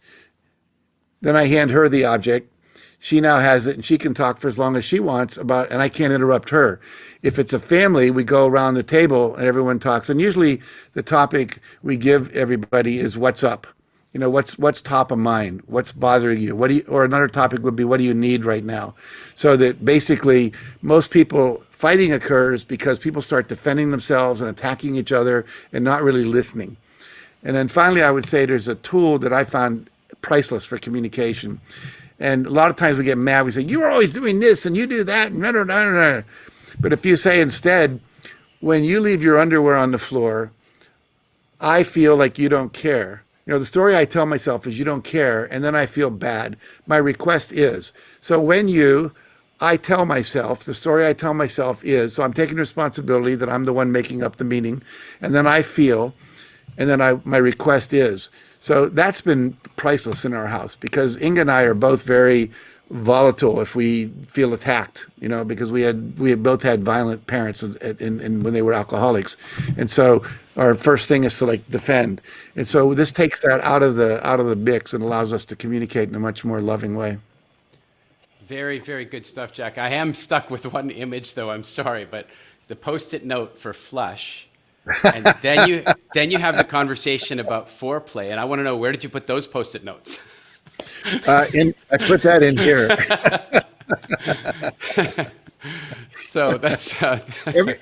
[SPEAKER 2] then I hand her the object. She now has it and she can talk for as long as she wants and I can't interrupt her. If it's a family, we go around the table and everyone talks. And usually the topic we give everybody is what's up. What's top of mind? What's bothering you? Or another topic would be, what do you need right now? So that basically most people fighting occurs because people start defending themselves and attacking each other and not really listening. And then finally, I would say there's a tool that I found priceless for communication. And a lot of times we get mad. We say, you're always doing this and you do that. And But if you say instead, when you leave your underwear on the floor, I feel like you don't care. The story I tell myself is you don't care, and then I feel bad. My request is, so I tell myself, the story I tell myself is, so I'm taking responsibility that I'm the one making up the meaning, and then I feel, and then my request is. So that's been priceless in our house because Inga and I are both very volatile if we feel attacked, because we had both had violent parents in when they were alcoholics, and so our first thing is to like defend, and so this takes that out of the mix and allows us to communicate in a much more loving way.
[SPEAKER 1] Very, very good stuff, Jack. I am stuck with one image, though. I'm sorry, but the Post-it note for flush, and then you have the conversation about foreplay, and I want to know, where did you put those Post-it notes?
[SPEAKER 2] I put that in here.
[SPEAKER 1] So that's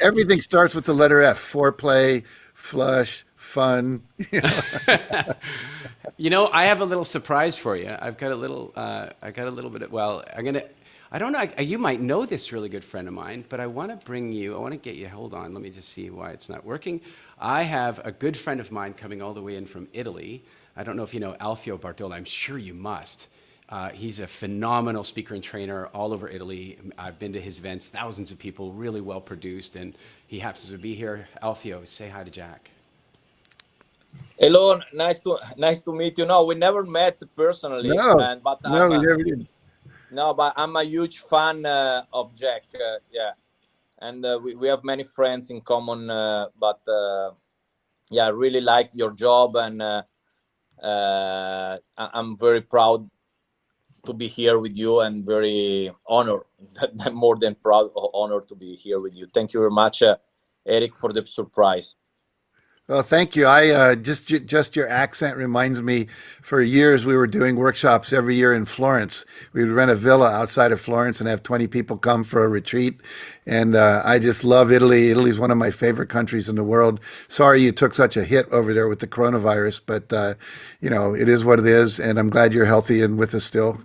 [SPEAKER 2] everything starts with the letter F: foreplay, flush, fun.
[SPEAKER 1] I have a little surprise for you. I got a little bit of, I don't know, you might know this really good friend of mine, but I want to get you, hold on, let me just see why it's not working. I have a good friend of mine coming all the way in from Italy. I don't know if you know Alfio Bardolla. I'm sure you must. He's a phenomenal speaker and trainer all over Italy. I've been to his events, thousands of people, really well produced, and he happens to be here. Alfio, say hi to Jack.
[SPEAKER 5] Hello, nice to meet you. No, we never met personally, but
[SPEAKER 2] we never did.
[SPEAKER 5] No, but I'm a huge fan of Jack. Yeah, and we have many friends in common. But I really like your job, and I'm very proud to be here with you, and very honored, more than proud, honored to be here with you. Thank you very much, Eric, for the surprise.
[SPEAKER 2] Well, thank you. I just your accent reminds me. For years, we were doing workshops every year in Florence. We would rent a villa outside of Florence and have 20 people come for a retreat. And I just love Italy. Italy's one of my favorite countries in the world. Sorry you took such a hit over there with the coronavirus, but it is what it is. And I'm glad you're healthy and with us still.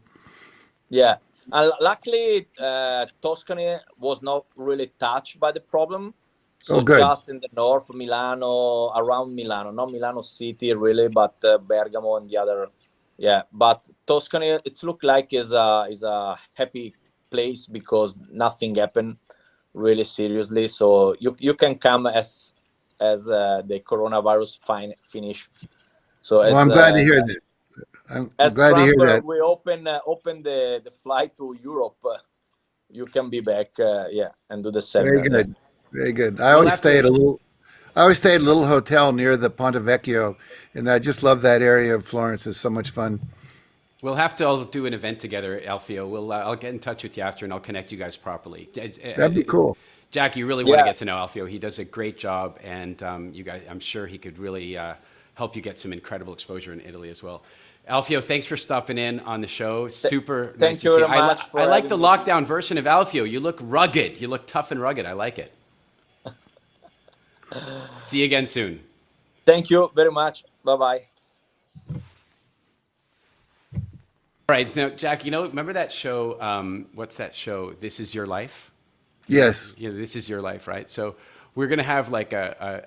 [SPEAKER 5] Yeah, and luckily, Tuscany was not really touched by the problem. So just in the north, Milano, around Milano, not Milano City really, but Bergamo and the other. Yeah, but Tuscany, it's looked like is a happy place because nothing happened really seriously. So you can come as the coronavirus finish. So
[SPEAKER 2] I'm glad to hear that. I'm glad to hear that.
[SPEAKER 5] We open the flight to Europe. You can be back, and do the same.
[SPEAKER 2] Very good. Very good. I always stay at a little hotel near the Ponte Vecchio, and I just love that area of Florence. It's so much fun.
[SPEAKER 1] We'll have to all do an event together, Alfio. I'll get in touch with you after, and I'll connect you guys properly.
[SPEAKER 2] That'd be cool.
[SPEAKER 1] Jack, you really want to get to know Alfio. He does a great job, and you guys, I'm sure he could really help you get some incredible exposure in Italy as well. Alfio, thanks for stopping in on the show. Super nice to see you. I like the lockdown version of Alfio. You look rugged. You look tough and rugged. I like it. See you again soon.
[SPEAKER 5] Thank you very much. Bye-bye.
[SPEAKER 1] All right. Now, Jack, remember that show? What's that show? This Is Your Life?
[SPEAKER 2] Yes.
[SPEAKER 1] This Is Your Life, right? So we're going to have like I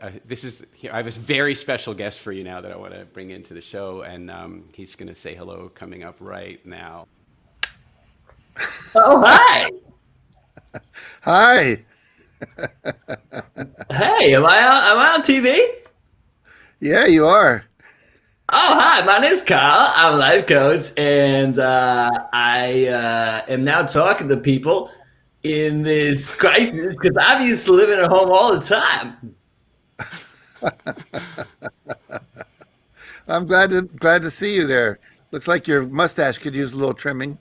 [SPEAKER 1] have a very special guest for you now that I want to bring into the show, and he's going to say hello coming up right now.
[SPEAKER 6] Oh, hi.
[SPEAKER 2] Hi.
[SPEAKER 6] Hey, am I on TV?
[SPEAKER 2] Yeah, you are.
[SPEAKER 6] Oh, hi, my name's Kyle. I'm a life coach, and I am now talking to people in this crisis because I'm used to living at home all the time.
[SPEAKER 2] I'm glad to see you there. Looks like your mustache could use a little trimming.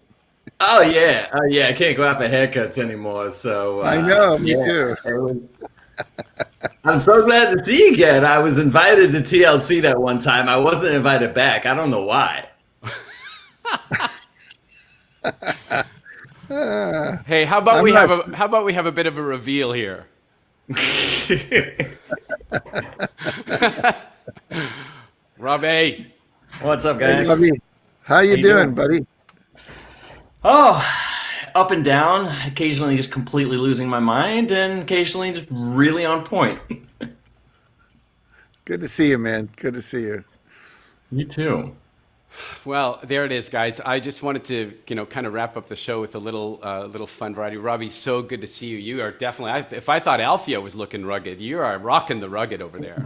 [SPEAKER 6] Oh yeah, I can't go out for haircuts anymore. So
[SPEAKER 2] I know, me too.
[SPEAKER 6] I'm so glad to see you again. I was invited to TLC that one time. I wasn't invited back. I don't know why.
[SPEAKER 1] Hey, how about we have a bit of a reveal here? Robbie.
[SPEAKER 6] What's up, guys?
[SPEAKER 2] Hey, Robbie. How you doing, buddy?
[SPEAKER 6] Oh, up and down, occasionally just completely losing my mind, and occasionally just really on point.
[SPEAKER 2] Good to see you, man. Good to see you.
[SPEAKER 6] You too.
[SPEAKER 1] Well, there it is, guys. I just wanted to, kind of wrap up the show with a little fun variety. Robbie, so good to see you. You are definitely. If I thought Alfio was looking rugged, you are rocking the rugged over there.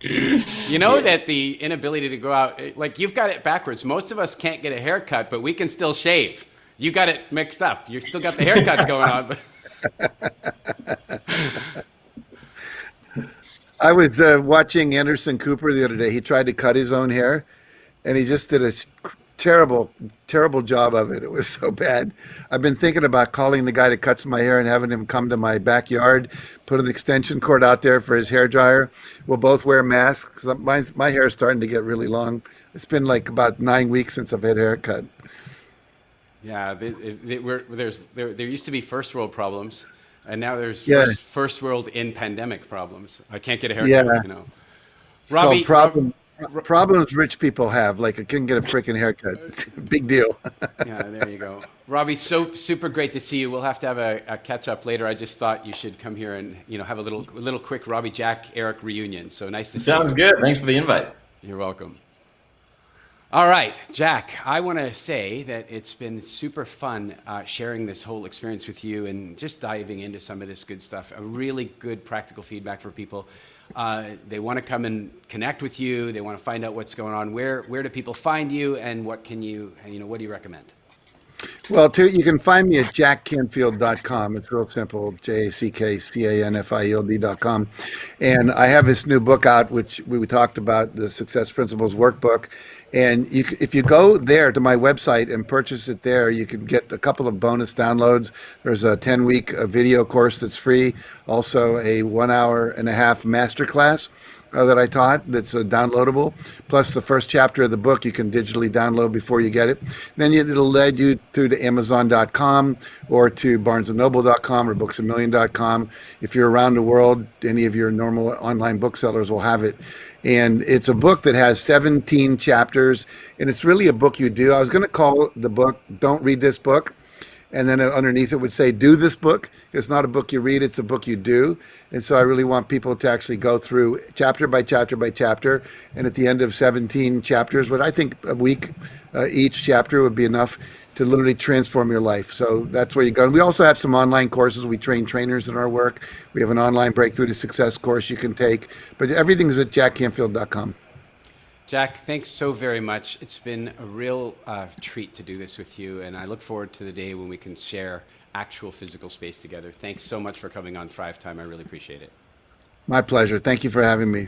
[SPEAKER 1] You know that the inability to go out, like you've got it backwards. Most of us can't get a haircut, but we can still shave. You got it mixed up. You still got the haircut going on. But
[SPEAKER 2] I was watching Anderson Cooper the other day. He tried to cut his own hair, and he just did a terrible, terrible job of it. It was so bad. I've been thinking about calling the guy that cuts my hair and having him come to my backyard, put an extension cord out there for his hair dryer. We'll both wear masks. My hair is starting to get really long. It's been like about 9 weeks since I've had a haircut.
[SPEAKER 1] Yeah, there used to be first world problems, and now there's
[SPEAKER 2] Yeah.
[SPEAKER 1] first world in pandemic problems. I can't get a haircut,
[SPEAKER 2] Yeah. It's
[SPEAKER 1] Robbie,
[SPEAKER 2] called problems rich people have. Like I couldn't get a freaking haircut. Big deal.
[SPEAKER 1] yeah, there you go. Robbie, so super great to see you. We'll have to have a catch up later. I just thought you should come here and have a little quick Robbie, Jack, Eric reunion. So nice to see you.
[SPEAKER 6] Sounds good. Thanks for the invite.
[SPEAKER 1] You're welcome. All right, Jack, I want to say that it's been super fun sharing this whole experience with you and just diving into some of this good stuff. A really good practical feedback for people. They want to come and connect with you. They want to find out what's going on. Where do people find you, and what do you recommend?
[SPEAKER 2] Well, you can find me at jackcanfield.com. It's real simple, jackcanfield.com. And I have this new book out, which we talked about, the Success Principles Workbook. And if you go there to my website and purchase it there, you can get a couple of bonus downloads. There's a 10-week video course that's free, also a 1.5-hour masterclass that I taught that's downloadable, plus the first chapter of the book you can digitally download before you get it. Then it'll lead you through to Amazon.com or to BarnesandNoble.com or BooksAMillion.com. If you're around the world, any of your normal online booksellers will have it. And it's a book that has 17 chapters, and it's really a book you do. I was going to call the book Don't Read This Book, and then underneath it would say do this book. It's not a book you read, it's a book you do. And so I really want people to actually go through chapter by chapter by chapter, and at the end of 17 chapters, what I think a week each chapter would be enough to literally transform your life. So that's where you go. And we also have some online courses. We train trainers in our work. We have an online Breakthrough to Success course you can take, but everything is at jackcanfield.com.
[SPEAKER 1] Jack, thanks so very much. It's been a real treat to do this with you, and I look forward to the day when we can share actual physical space together. Thanks so much for coming on Thrive Time. I really appreciate it.
[SPEAKER 2] My pleasure. Thank you for having me.